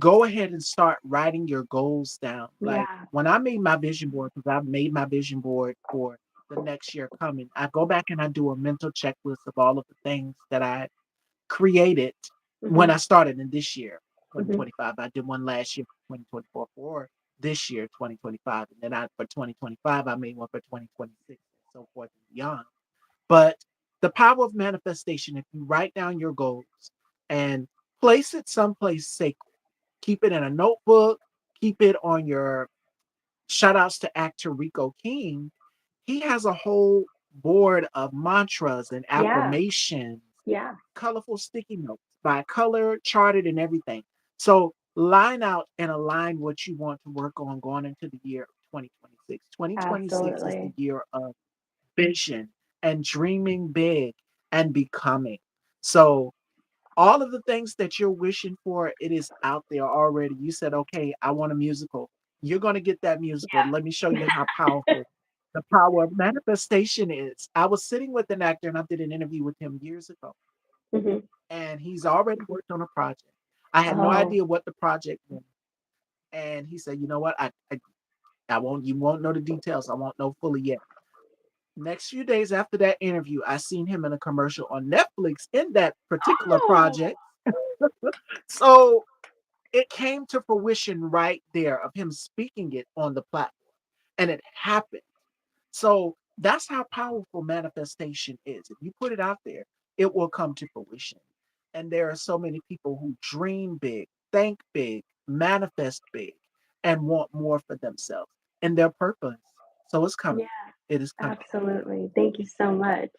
Speaker 1: go ahead and start writing your goals down. Like
Speaker 2: Yeah.
Speaker 1: when I made my vision board, because I've made my vision board for the next year coming, I go back and I do a mental checklist of all of the things that I created when
Speaker 2: Mhm.
Speaker 1: I started in this year,
Speaker 2: Mhm.
Speaker 1: 2025. I did one last year, 2024, for this year, 2025. And then for 2025, I made one for 2026 and so forth and beyond. But the power of manifestation, if you write down your goals and place it someplace sacred, keep it in a notebook, keep it on your shout outs to actor Rico King. He has a whole board of mantras and
Speaker 2: Yeah.
Speaker 1: affirmations,
Speaker 2: Yeah.
Speaker 1: colorful sticky notes by color, charted, and everything. So line out and align what you want to work on going into the year of 2026. 2026 is the
Speaker 2: Absolutely.
Speaker 1: year of vision and dreaming big and becoming. So all of the things that you're wishing for, it is out there already. You said, okay, I want a musical. You're going to get that musical.
Speaker 2: Yeah.
Speaker 1: Let me show you how powerful the power of manifestation is. I was sitting with an actor and I did an interview with him years ago,
Speaker 2: Mhm.
Speaker 1: and he's already worked on a project. I had no
Speaker 2: Oh.
Speaker 1: idea what the project was. And he said, you know what? I won't, you won't know the details. I won't know fully yet. Next few days after that interview, I seen him in a commercial on Netflix in that particular
Speaker 2: Oh.
Speaker 1: project. So it came to fruition right there of him speaking it on the platform, and it happened. So that's how powerful manifestation is. If you put it out there, it will come to fruition. And there are so many people who dream big, think big, manifest big, and want more for themselves and their purpose. So it's coming.
Speaker 2: Yeah.
Speaker 1: It is coming.
Speaker 2: Absolutely. Thank you so much.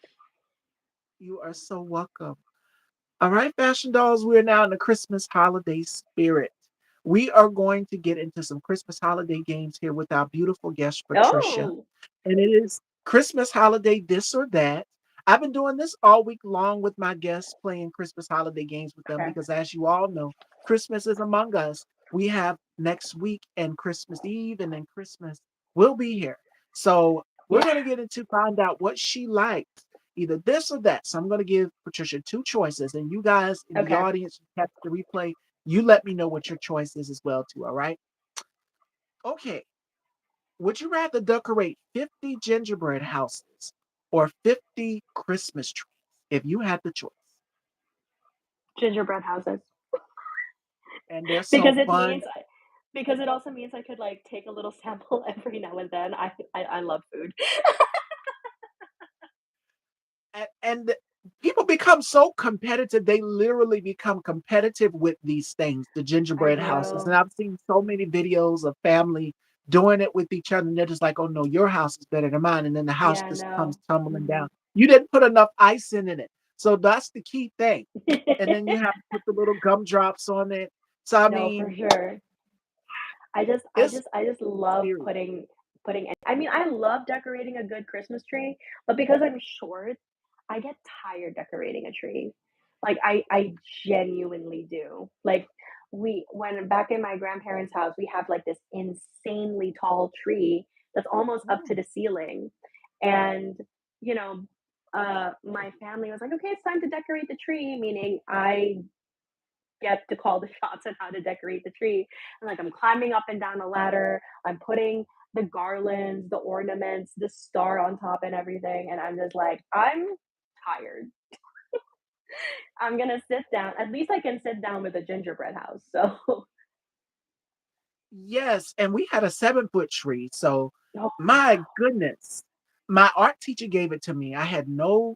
Speaker 1: You are so welcome. All right, fashion dolls, we're now in the Christmas holiday spirit. We are going to get into some Christmas holiday games here with our beautiful guest, Patricia.
Speaker 2: Oh.
Speaker 1: And it is Christmas holiday this or that. I've been doing this all week long with my guests, playing Christmas holiday games with them
Speaker 2: Okay.
Speaker 1: because, as you all know, Christmas is among us. We have next week and Christmas Eve, and then Christmas will be here. So we're
Speaker 2: Yeah.
Speaker 1: going to get into find out what she likes, either this or that. So I'm going to give Patricia two choices, and you guys in the
Speaker 2: Okay.
Speaker 1: audience who catch the replay, you let me know what your choice is as well too. All right? Okay. Would you rather decorate 50 gingerbread houses or 50 Christmas trees if you had the choice?
Speaker 2: Gingerbread houses.
Speaker 1: And they're so
Speaker 2: Because it
Speaker 1: fun.
Speaker 2: means because it also means I could, like, take a little sample every now and then. I love food.
Speaker 1: And people become so competitive. They literally become competitive with these things, the
Speaker 2: I
Speaker 1: gingerbread houses. And
Speaker 2: know.
Speaker 1: I've seen so many videos of family doing it with each other. And they're just like, oh no, your house is better than mine. And then the house
Speaker 2: Yeah,
Speaker 1: just comes
Speaker 2: no.
Speaker 1: tumbling down.
Speaker 2: Mhm.
Speaker 1: You didn't put enough icing in it. So that's the key thing. And then you have to put the little gumdrops on it. So I
Speaker 2: No, for
Speaker 1: mean,
Speaker 2: sure.
Speaker 1: it's
Speaker 2: I just love
Speaker 1: serious.
Speaker 2: putting I mean, I love decorating a good Christmas tree, but because I'm short, I get tired decorating a tree. Like, I genuinely do. Like, we when back in my grandparents' house, we have, like, this insanely tall tree that's almost up to
Speaker 1: Mm,
Speaker 2: the ceiling, and, you know, my family was like, "Okay, it's time to decorate the tree," meaning I get to call the shots on how to decorate the tree. And like I'm climbing up and down a ladder, I'm putting the garlands, the ornaments, the star on top and everything. And I'm just like, I'm tired. I'm gonna sit down. At least I can sit down with a gingerbread house. So
Speaker 1: yes, and we had a 7-foot tree, so
Speaker 2: oh
Speaker 1: my goodness. My art teacher gave it to me. I had no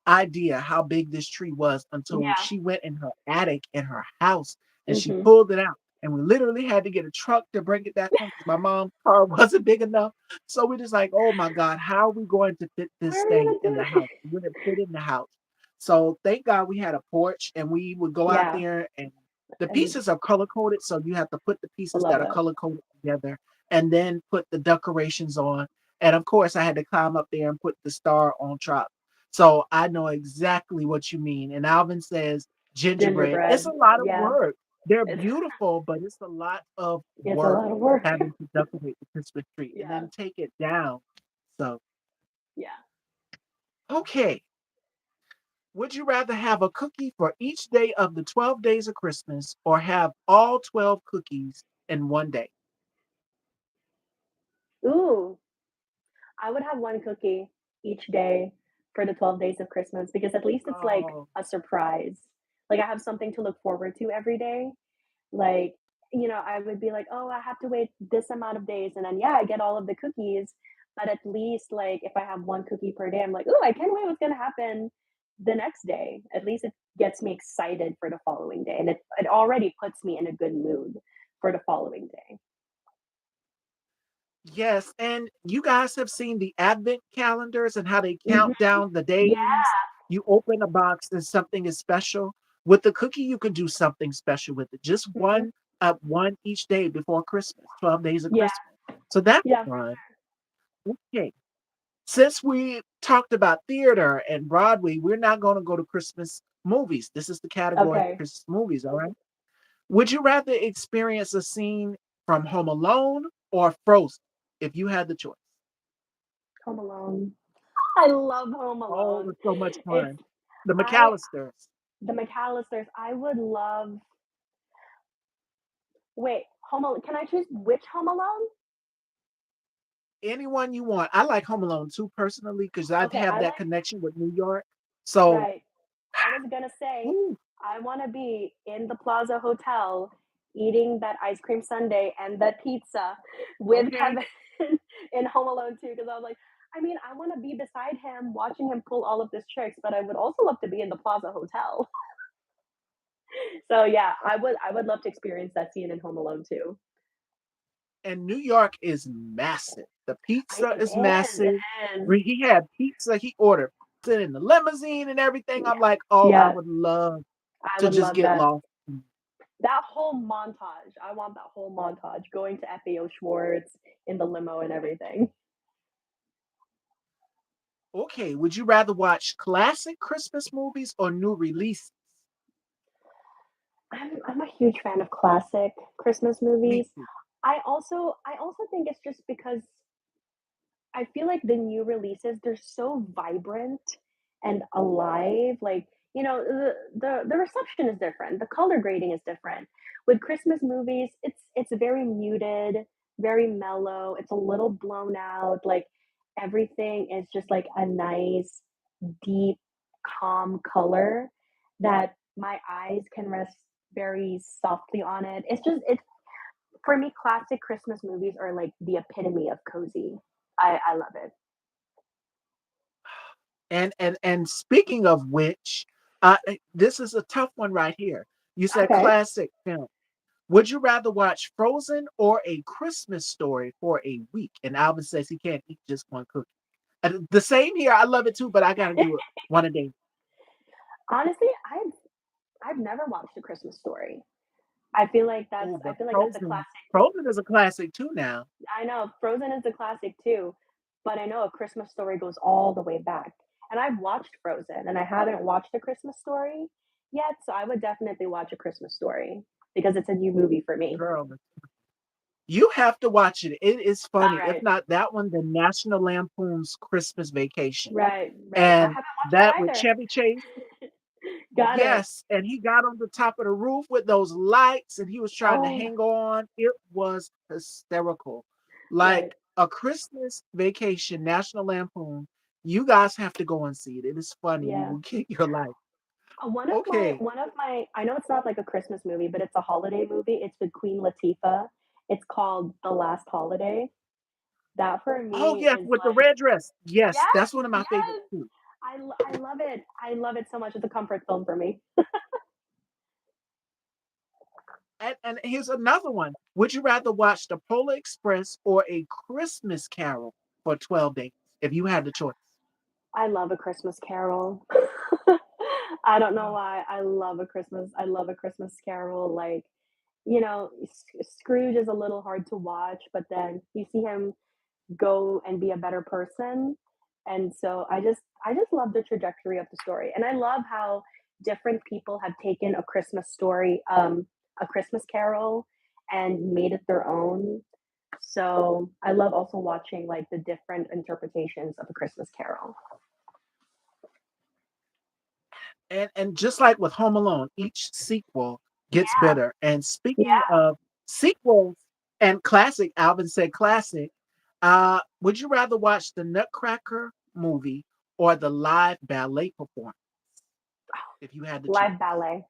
Speaker 1: idea how big this tree was until
Speaker 2: yeah.
Speaker 1: she went in her attic in her house and she
Speaker 2: Hmm.
Speaker 1: pulled it out. And we literally had to get a truck to bring it back home because my mom's car wasn't big enough. So we're just like, oh my God, how are we going to fit
Speaker 2: What
Speaker 1: this
Speaker 2: are we
Speaker 1: thing
Speaker 2: gonna
Speaker 1: in the
Speaker 2: do?
Speaker 1: house? It wouldn't fit in the house. So thank God we had a porch and we would go out
Speaker 2: Yeah.
Speaker 1: there and the
Speaker 2: And
Speaker 1: pieces are color coded. So you have to put the
Speaker 2: I
Speaker 1: pieces
Speaker 2: love
Speaker 1: that are
Speaker 2: it.
Speaker 1: color coded together and then put the decorations on. And of course, I had to climb up there and put the star on top. So I know exactly what you mean. And Alvin says gingerbread. It's
Speaker 2: Gingerbread.
Speaker 1: a lot of
Speaker 2: Yeah.
Speaker 1: work. They're
Speaker 2: It's
Speaker 1: beautiful, but it's a lot of
Speaker 2: it's a
Speaker 1: work
Speaker 2: lot of work.
Speaker 1: having to decorate the Christmas tree and
Speaker 2: Yeah.
Speaker 1: then take it down. So,
Speaker 2: Yeah.
Speaker 1: okay. Would you rather have a cookie for each day of the 12 days of Christmas or have all 12 cookies in one day?
Speaker 2: Ooh, I would have one cookie each day for the 12 days of Christmas because at least it's like
Speaker 1: Oh,
Speaker 2: a surprise. Like I have something to look forward to every day. Like, I would be like, "Oh, I have to wait this amount of days," and then, yeah, I get all of the cookies, but at least, like, if I have 1 cookie per day, I'm like, "Ooh, I can't wait what's gonna happen the next day." At least it gets me excited for the following day, and it already puts me in a good mood for the following day.
Speaker 1: yes. And you guys have seen the advent calendars and how they
Speaker 2: Mhm.
Speaker 1: count down the
Speaker 2: Yeah.
Speaker 1: days. You open a box and something is special. With the cookie, you can do something special with it. Just
Speaker 2: Mhm.
Speaker 1: one each day before Christmas, 12 days of
Speaker 2: Yeah.
Speaker 1: Christmas. So that's
Speaker 2: Yeah.
Speaker 1: fun. Okay. Since we talked about theater and Broadway, we're not going to go to Christmas movies. This is the category
Speaker 2: Okay.
Speaker 1: Christmas movies, all right? Would you rather experience a scene from Home Alone or Frozen if you had the choice?
Speaker 2: Home Alone. I love Home
Speaker 1: Oh,
Speaker 2: Alone.
Speaker 1: it's so much
Speaker 2: It's
Speaker 1: fun. The
Speaker 2: I
Speaker 1: McAllisters.
Speaker 2: the McAllisters, I would love wait, Home Alone can I choose which Home Alone?
Speaker 1: Anyone you want. I like Home Alone too personally because I
Speaker 2: Okay,
Speaker 1: have
Speaker 2: I
Speaker 1: that
Speaker 2: like
Speaker 1: connection with New York. So,
Speaker 2: right. I was gonna say,
Speaker 1: ooh,
Speaker 2: I wanna be in the Plaza Hotel eating that ice cream sundae and that pizza with
Speaker 1: okay.
Speaker 2: Kevin in Home Alone 2 because I was like, I mean, I wanna be beside him watching him pull all of these tricks, but I would also love to be in the Plaza Hotel. So, yeah, I would love to experience that scene in Home Alone 2.
Speaker 1: And New York is massive. The pizza
Speaker 2: It
Speaker 1: is
Speaker 2: is, it
Speaker 1: massive.
Speaker 2: is.
Speaker 1: When he had pizza, he ordered pizza in the limousine and everything.
Speaker 2: Yeah,
Speaker 1: I'm like, oh, I
Speaker 2: yeah,
Speaker 1: would love
Speaker 2: I
Speaker 1: to
Speaker 2: would
Speaker 1: just
Speaker 2: love
Speaker 1: get
Speaker 2: that.
Speaker 1: lost.
Speaker 2: That whole montage, I want that whole montage, going to FAO Schwartz in the limo and everything.
Speaker 1: Okay, would you rather watch classic Christmas movies or new releases?
Speaker 2: I'm a huge fan of classic Christmas
Speaker 1: Me
Speaker 2: movies.
Speaker 1: too.
Speaker 2: I also think it's just because I feel like the new releases, they're so vibrant and alive. Like, the reception is different. The color grading is different. With Christmas movies, it's very muted, very mellow. It's a little blown out. Like everything is just like a nice, deep, calm color that my eyes can rest very softly on it. It's for me, classic Christmas movies are like the epitome of cozy. I love it.
Speaker 1: And speaking of which, this is a tough one right here. You said
Speaker 2: Okay.
Speaker 1: classic film. Would you rather watch Frozen or A Christmas Story for a week? And Alvin says he can't eat just one cookie. The same here. I love it too, but I got to do it one a day.
Speaker 2: Honestly, I've never watched A Christmas Story.
Speaker 1: Oh,
Speaker 2: I
Speaker 1: but
Speaker 2: feel like that's a
Speaker 1: Frozen,
Speaker 2: classic.
Speaker 1: Frozen is a classic too now.
Speaker 2: I know Frozen is a classic too, but I know A Christmas Story goes all the way back. And I've watched Frozen, and I haven't watched A Christmas Story yet, so I would definitely watch A Christmas Story because it's a new movie for me.
Speaker 1: Girl, you have to watch it. It is funny. If
Speaker 2: Alright.
Speaker 1: not that one, then National Lampoon's Christmas Vacation.
Speaker 2: Right, right. I
Speaker 1: And
Speaker 2: haven't watched
Speaker 1: that with
Speaker 2: that either.
Speaker 1: Chevy Chase.
Speaker 2: Got it.
Speaker 1: Yes, and he got on the top of the roof with those lights and he was trying to
Speaker 2: Oh,
Speaker 1: hang on. It was hysterical.
Speaker 2: right.
Speaker 1: Like A Christmas Vacation, National Lampoon. You guys have to go and see it. It is funny. You
Speaker 2: Yeah.
Speaker 1: will get your life. Okay.
Speaker 2: One of my I know it's not like a Christmas movie, but it's a holiday movie. It's with Queen Latifah. It's called The Last Holiday. That for
Speaker 1: Oh,
Speaker 2: me
Speaker 1: yes,
Speaker 2: is
Speaker 1: with the
Speaker 2: like
Speaker 1: red dress. Yes,
Speaker 2: yes,
Speaker 1: that's one of my favorites
Speaker 2: yes.
Speaker 1: too.
Speaker 2: I love it. I love it so much. It's a comfort film for me.
Speaker 1: And here's another one. Would you rather watch The Polar Express or A Christmas Carol for 12 days if you had the choice?
Speaker 2: I love A Christmas Carol. I don't know why. I love A Christmas Carol. Like, Scrooge is a little hard to watch, but then you see him go and be a better person. And so I just love the trajectory of the story. And I love how different people have taken a Christmas carol and made it their own. So I love also watching like the different interpretations of a Christmas carol.
Speaker 1: And just like with Home Alone, each sequel gets
Speaker 2: Yeah,
Speaker 1: better. And speaking
Speaker 2: yeah.
Speaker 1: of sequels and classic, Alvin said classic. Would you rather watch the Nutcracker movie or the live ballet performance if you had the choice?
Speaker 2: Live ballet.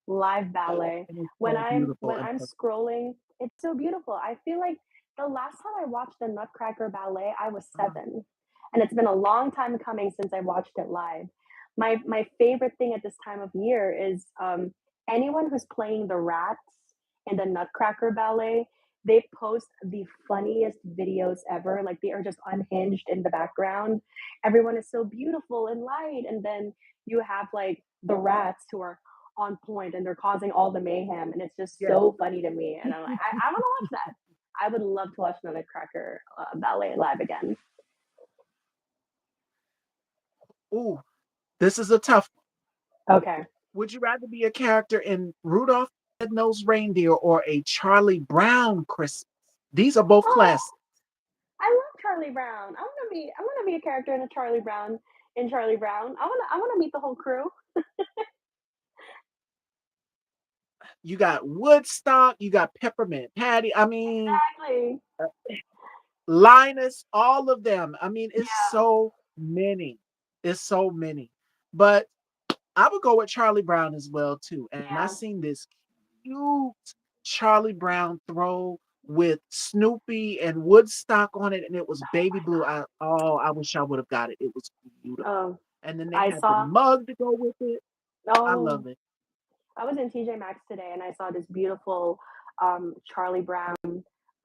Speaker 2: Live ballet.
Speaker 1: And it's so beautiful
Speaker 2: When
Speaker 1: and
Speaker 2: I'm
Speaker 1: perfect.
Speaker 2: scrolling, it's so beautiful. I feel like the last time I watched the Nutcracker Ballet, I was
Speaker 1: Uh,
Speaker 2: 7, and it's been a long time coming since I watched it live. My favorite thing at this time of year is, anyone who's playing the rats in the Nutcracker Ballet, they post the funniest videos ever, like, they are just unhinged in the background. Everyone is so beautiful and light, and then you have, like, the rats who are on point and they're causing all the mayhem and it's just
Speaker 1: yeah.
Speaker 2: so funny to me and I'm like, I want to watch that. I would love to watch the Nutcracker ballet live again.
Speaker 1: Ooh, this is a tough one.
Speaker 2: Okay.
Speaker 1: Would you rather be a character in Rudolph the Red-Nosed Reindeer or a Charlie Brown Christmas? These are both
Speaker 2: Oh,
Speaker 1: classics.
Speaker 2: I love Charlie Brown. I want to be a character in a Charlie Brown in Charlie Brown. I want to meet the whole crew.
Speaker 1: You got Woodstock, you got Peppermint Patty. I mean,
Speaker 2: Exactly.
Speaker 1: Linus, all of them. I mean, it's
Speaker 2: Yeah.
Speaker 1: so many. It's so many. But I would go with Charlie Brown as well too. And I
Speaker 2: Yeah.
Speaker 1: seen this cute Charlie Brown throw with Snoopy and Woodstock on it, and it was baby blue. I wish I would have got it. It was beautiful.
Speaker 2: Oh,
Speaker 1: And then they
Speaker 2: I
Speaker 1: had the
Speaker 2: saw.
Speaker 1: mug to go with it. I
Speaker 2: Oh,
Speaker 1: love it.
Speaker 2: I was in TJ Maxx today and I saw this beautiful Charlie Brown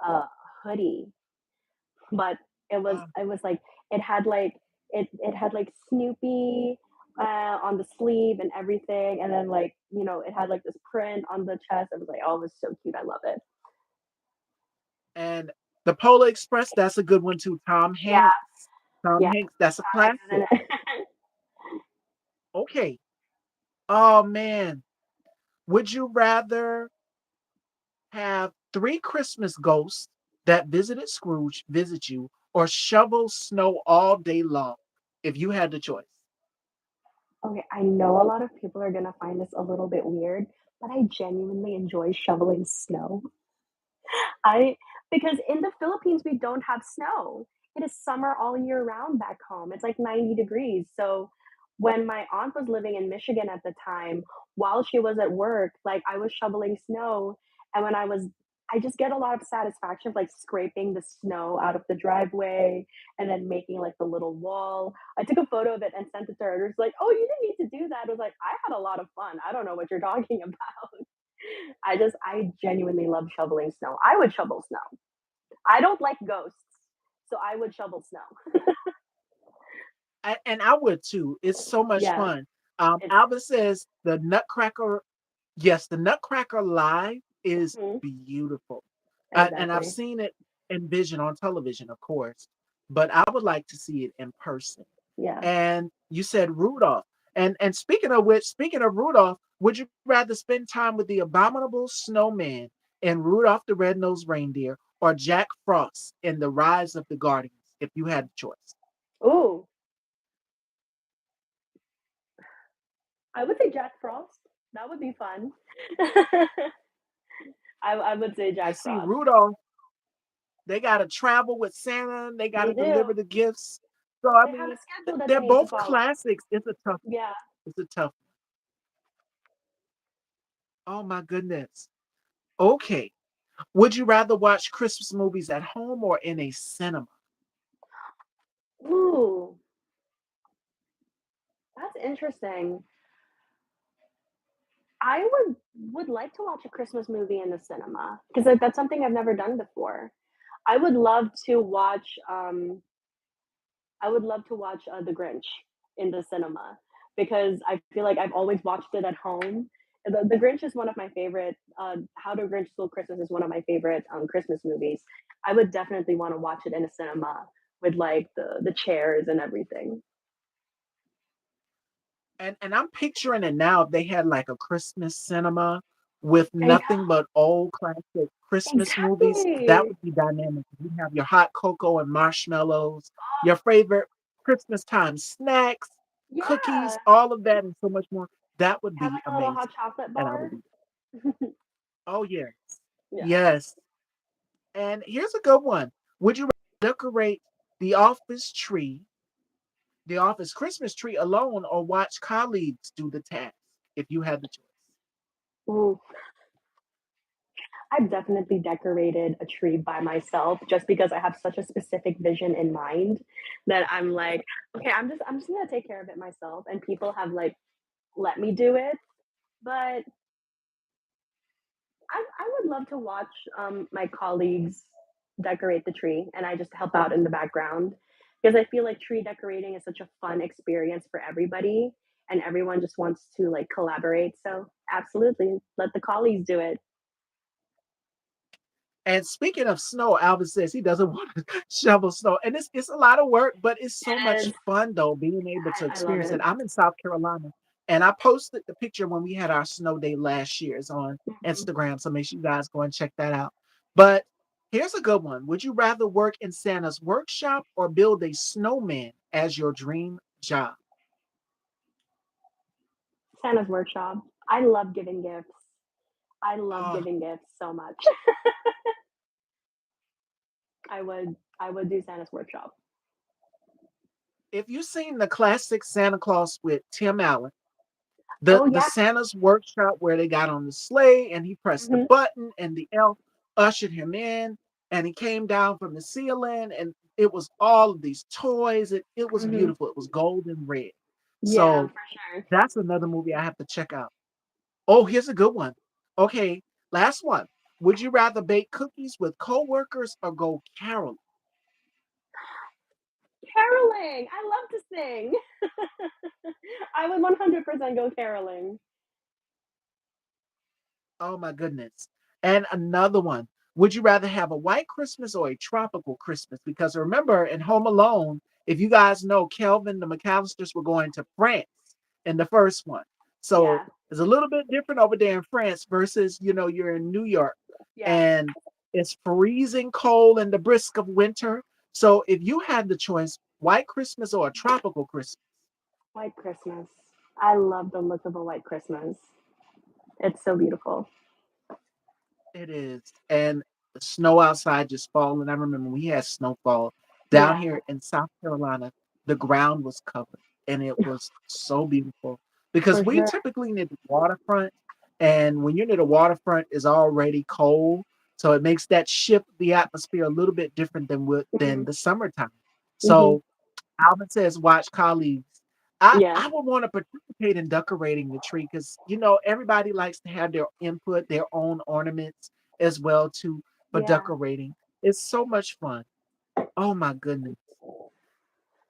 Speaker 2: uh, hoodie, but
Speaker 1: Uh,
Speaker 2: it was like it had like it had like Snoopy on the sleeve and everything, and then like it had like this print on the chest. I was like, oh, it was so cute. I love it.
Speaker 1: and the Polar Express, that's a good one too. Tom
Speaker 2: Yeah,
Speaker 1: Hanks. Tom
Speaker 2: yeah.
Speaker 1: Hanks, that's a
Speaker 2: Tom Hanks is in
Speaker 1: classic.
Speaker 2: it.
Speaker 1: Okay. Oh man. Would you rather have three Christmas ghosts that visited Scrooge visit you or shovel snow all day long if you had the choice?
Speaker 2: Okay, I know a lot of people are gonna find this a little bit weird, but I genuinely enjoy shoveling snow. I Because in the Philippines we don't have snow. It is summer all year round back home. It's like 90 degrees. So when my aunt was living in Michigan at the time, while she was at work, like I was shoveling snow and I just get a lot of satisfaction of like scraping the snow out of the driveway and then making like the little wall. I took a photo of it and sent it to her. And it was like, "Oh, you didn't need to do that." I was like, "I had a lot of fun. I don't know what you're talking about." I genuinely love shoveling snow. I would shovel snow. I don't like ghosts, so I would shovel snow.
Speaker 1: And I would too. It's so much
Speaker 2: Yeah,
Speaker 1: fun.
Speaker 2: it's
Speaker 1: Alvin says the Nutcracker, yes, the Nutcracker Live is
Speaker 2: mhm,
Speaker 1: beautiful. And I've
Speaker 2: exactly.
Speaker 1: seen it in vision on television, of course, but I would like to see it in person.
Speaker 2: Yeah.
Speaker 1: And you said Rudolph. And speaking of which, speaking of Rudolph, would you rather spend time with the abominable snowman in Rudolph the Red-Nosed Reindeer or Jack Frost in The Rise of the Guardians if you had the choice?
Speaker 2: Ooh, I would say Jack Frost. That would be fun. I would say
Speaker 1: And
Speaker 2: Jack
Speaker 1: see,
Speaker 2: Frost.
Speaker 1: Rudolph, they got to travel with Santa, they got
Speaker 2: They
Speaker 1: to
Speaker 2: do.
Speaker 1: deliver the gifts. So, I
Speaker 2: They have a
Speaker 1: mean,
Speaker 2: schedule that they
Speaker 1: they're
Speaker 2: need to
Speaker 1: both
Speaker 2: follow.
Speaker 1: classics. It's a tough one.
Speaker 2: Yeah.
Speaker 1: It's a tough one. Oh, my goodness. Okay. Would you rather watch Christmas movies at home or in a cinema?
Speaker 2: Ooh, that's interesting. I would like to watch a Christmas movie in the cinema because that's something I've never done before. I would love to watch The Grinch in the cinema because I feel like I've always watched it at home. The Grinch is one of my favorite. How to Grinch Stole Christmas is one of my favorite Christmas movies. I would definitely want to watch it in a cinema with like the chairs and everything.
Speaker 1: And I'm picturing it now. If they had like a Christmas cinema with
Speaker 2: I
Speaker 1: nothing
Speaker 2: know
Speaker 1: but old classic Christmas movies, that
Speaker 2: exactly.
Speaker 1: would be dynamic. You have your hot cocoa and marshmallows, your favorite Christmas time snacks. cookies,
Speaker 2: Yeah.
Speaker 1: all of that and so much more. That would
Speaker 2: Have
Speaker 1: be
Speaker 2: like a little hot
Speaker 1: amazing,
Speaker 2: chocolate
Speaker 1: and I would
Speaker 2: bar.
Speaker 1: do that. Oh, yes.
Speaker 2: Yeah.
Speaker 1: Yes. And here's a good one. Would you decorate the office tree, the office Christmas tree alone, or watch colleagues do the task if you had the choice?
Speaker 2: Ooh, I've definitely decorated a tree by myself just because I have such a specific vision in mind that I'm like, okay, I'm just gonna take care of it myself. And people have like let me do it. But I would love to watch my colleagues decorate the tree and I just help out in the background because I feel like tree decorating is such a fun experience for everybody and everyone just wants to like collaborate. So absolutely, let the colleagues do it.
Speaker 1: And speaking of snow, Alvin says he doesn't want to shovel snow. And it's a lot of work, but it's so
Speaker 2: It
Speaker 1: much
Speaker 2: is.
Speaker 1: fun though, being able to
Speaker 2: I love
Speaker 1: experience it.
Speaker 2: it.
Speaker 1: I'm in South Carolina and I posted the picture when we had our snow day last year. It's on
Speaker 2: Mhm.
Speaker 1: Instagram. So make sure you guys go and check that out. But here's a good one. Would you rather work in Santa's workshop or build a snowman as your dream job?
Speaker 2: Santa's workshop. I love giving gifts. I love
Speaker 1: Oh,
Speaker 2: giving gifts so much. I would do Santa's workshop.
Speaker 1: if you've seen the classic Santa Claus with Tim Allen, the
Speaker 2: Oh
Speaker 1: the
Speaker 2: yeah.
Speaker 1: Santa's workshop where they got on the sleigh and he pressed the
Speaker 2: Mhm.
Speaker 1: button and the elf ushered him in and he came down from the ceiling and it was all of these toys. It was
Speaker 2: Mhm.
Speaker 1: beautiful. It was gold and red.
Speaker 2: Yeah,
Speaker 1: So
Speaker 2: for sure.
Speaker 1: that's another movie I have to check out. Oh, here's a good one. Okay, last one. Would you rather bake cookies with coworkers or go caroling?
Speaker 2: Caroling. I love to sing. I would 100% go caroling.
Speaker 1: Oh my goodness. And another one. Would you rather have a white Christmas or a tropical Christmas? Because remember in Home Alone, if you guys know, Kelvin, the McAllisters were going to France in the first one. So
Speaker 2: Yeah.
Speaker 1: it's a little bit different over there in France versus, you're in New York
Speaker 2: Yeah.
Speaker 1: and it's freezing cold in the brisk of winter. So if you had the choice, white Christmas or a tropical Christmas,
Speaker 2: White Christmas. I love the look of a white Christmas. It's so beautiful.
Speaker 1: it is. And the snow outside just falling. I remember we had snowfall down
Speaker 2: Yeah,
Speaker 1: here in South Carolina. The ground was covered and it was so beautiful because
Speaker 2: for
Speaker 1: we
Speaker 2: sure.
Speaker 1: typically near the waterfront. And when you're near the waterfront, it's already cold. So it makes that shift the atmosphere a little bit different than
Speaker 2: Mhm.
Speaker 1: the summertime.
Speaker 2: Mhm.
Speaker 1: So Alvin says, watch colleagues. I,
Speaker 2: Yeah.
Speaker 1: I would want to participate in decorating the tree because everybody likes to have their input, their own ornaments as well too for
Speaker 2: Yeah.
Speaker 1: decorating. It's so much fun. Oh my goodness.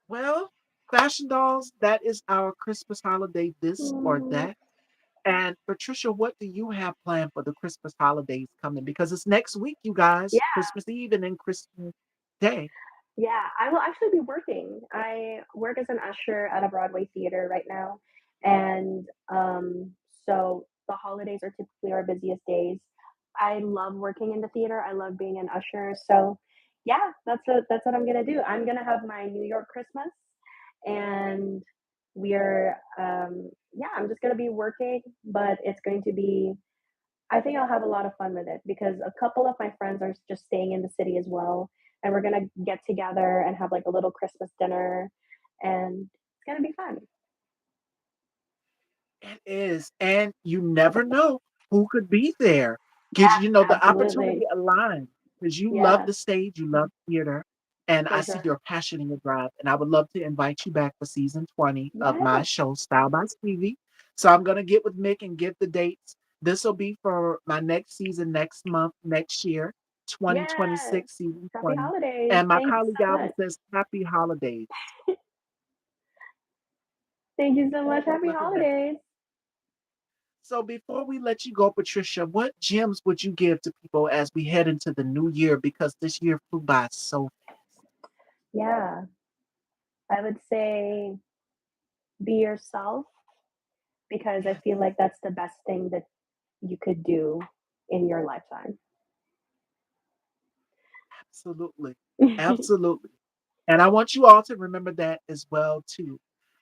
Speaker 1: Well, fashion dolls, that is our Christmas holiday, this or
Speaker 2: Mm,
Speaker 1: that. And Patricia, what do you have planned for the Christmas holidays coming? Because it's next week, you guys,
Speaker 2: yeah.
Speaker 1: Christmas Eve and then Christmas Day.
Speaker 2: Yeah, I will actually be working. I work as an usher at a Broadway theater right now, and so the holidays are typically our busiest days. I love working in the theater. I love being an usher. So, yeah, that's what I'm gonna do. I'm gonna have my New York Christmas, and we're yeah, I'm just gonna be working, but it's going to be I think I'll have a lot of fun with it because a couple of my friends are just staying in the city as well, and we're gonna get together and have like a little Christmas dinner, and it's gonna be fun.
Speaker 1: It is, and you never know who could be there. Because
Speaker 2: Yeah,
Speaker 1: the
Speaker 2: absolutely.
Speaker 1: opportunity aligns. Because you love
Speaker 2: Yeah,
Speaker 1: the stage, you love theater, and I
Speaker 2: for
Speaker 1: see
Speaker 2: sure.
Speaker 1: your passion and your drive. And I would love to invite you back for season 20 of my
Speaker 2: Yes,
Speaker 1: show, Style by Stevie. So I'm gonna get with Mick and get the dates. This will be for my next season next month, next year,
Speaker 2: yes.
Speaker 1: 2026, season
Speaker 2: Happy
Speaker 1: 20.
Speaker 2: holidays.
Speaker 1: And my
Speaker 2: Thank you
Speaker 1: colleague
Speaker 2: so
Speaker 1: Alvin
Speaker 2: much.
Speaker 1: says, Happy holidays.
Speaker 2: Thank you so much. Happy
Speaker 1: Look at that.
Speaker 2: holidays.
Speaker 1: So before we let you go, Patricia, what gems would you give to people as we head into the new year? Because this year flew by so fast.
Speaker 2: Yeah, I would say be yourself because I
Speaker 1: Yes,
Speaker 2: feel like that's the best thing that you could do in your lifetime.
Speaker 1: absolutely. Absolutely. And I want you all to remember that as well too.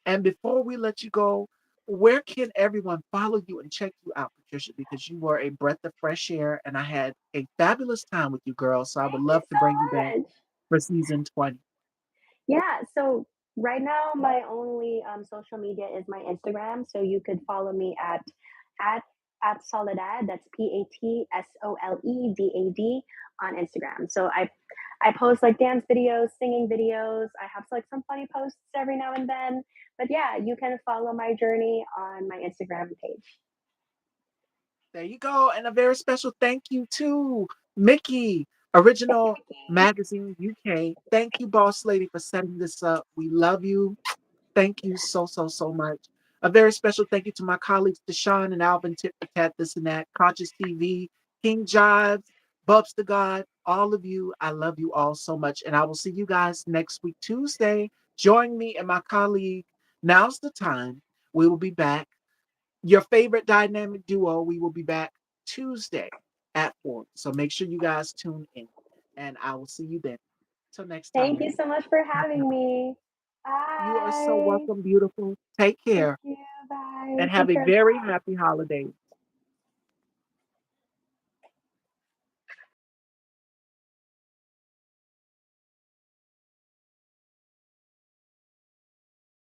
Speaker 1: And before we let you go, where can everyone follow you and check you out, Patricia? Because you were a breath of fresh air and I had a fabulous time with you, girl. So I would
Speaker 2: Thank you
Speaker 1: love to bring you back
Speaker 2: so much.
Speaker 1: for season 20.
Speaker 2: Yeah, so right now my only social media is my Instagram, so you could follow me at at Soledad. That's PATSOLEDAD on Instagram. So I post like dance videos, singing videos. I have like some funny posts every now and then. But yeah, you can follow my journey on my Instagram page.
Speaker 1: There you go. And a very special thank you to Mickey,
Speaker 2: Thank you,
Speaker 1: Original
Speaker 2: Mickey.
Speaker 1: Magazine UK. Thank you, Boss Lady, for setting this up. We love you. Thank you so, so, so much. A very special thank you to my colleagues, Deshaun and Alvin, Tit for Tat, this and that, Conscious TV, King Jives, Bubs to God, all of you. I love you all so much. And I will see you guys next week, Tuesday. Join me and my colleague. Now's the time. We will be back. Your favorite dynamic duo, we will be back Tuesday at 4. So make sure you guys tune in. And I will see you then. Till next time,
Speaker 2: Thank you so
Speaker 1: everyone.
Speaker 2: much for
Speaker 1: Bye
Speaker 2: having
Speaker 1: bye.
Speaker 2: me.
Speaker 1: You are so
Speaker 2: Bye.
Speaker 1: welcome, beautiful. Take
Speaker 2: Thank
Speaker 1: care
Speaker 2: you. Bye.
Speaker 1: and have
Speaker 2: Take
Speaker 1: a
Speaker 2: care as
Speaker 1: very
Speaker 2: well.
Speaker 1: happy holiday.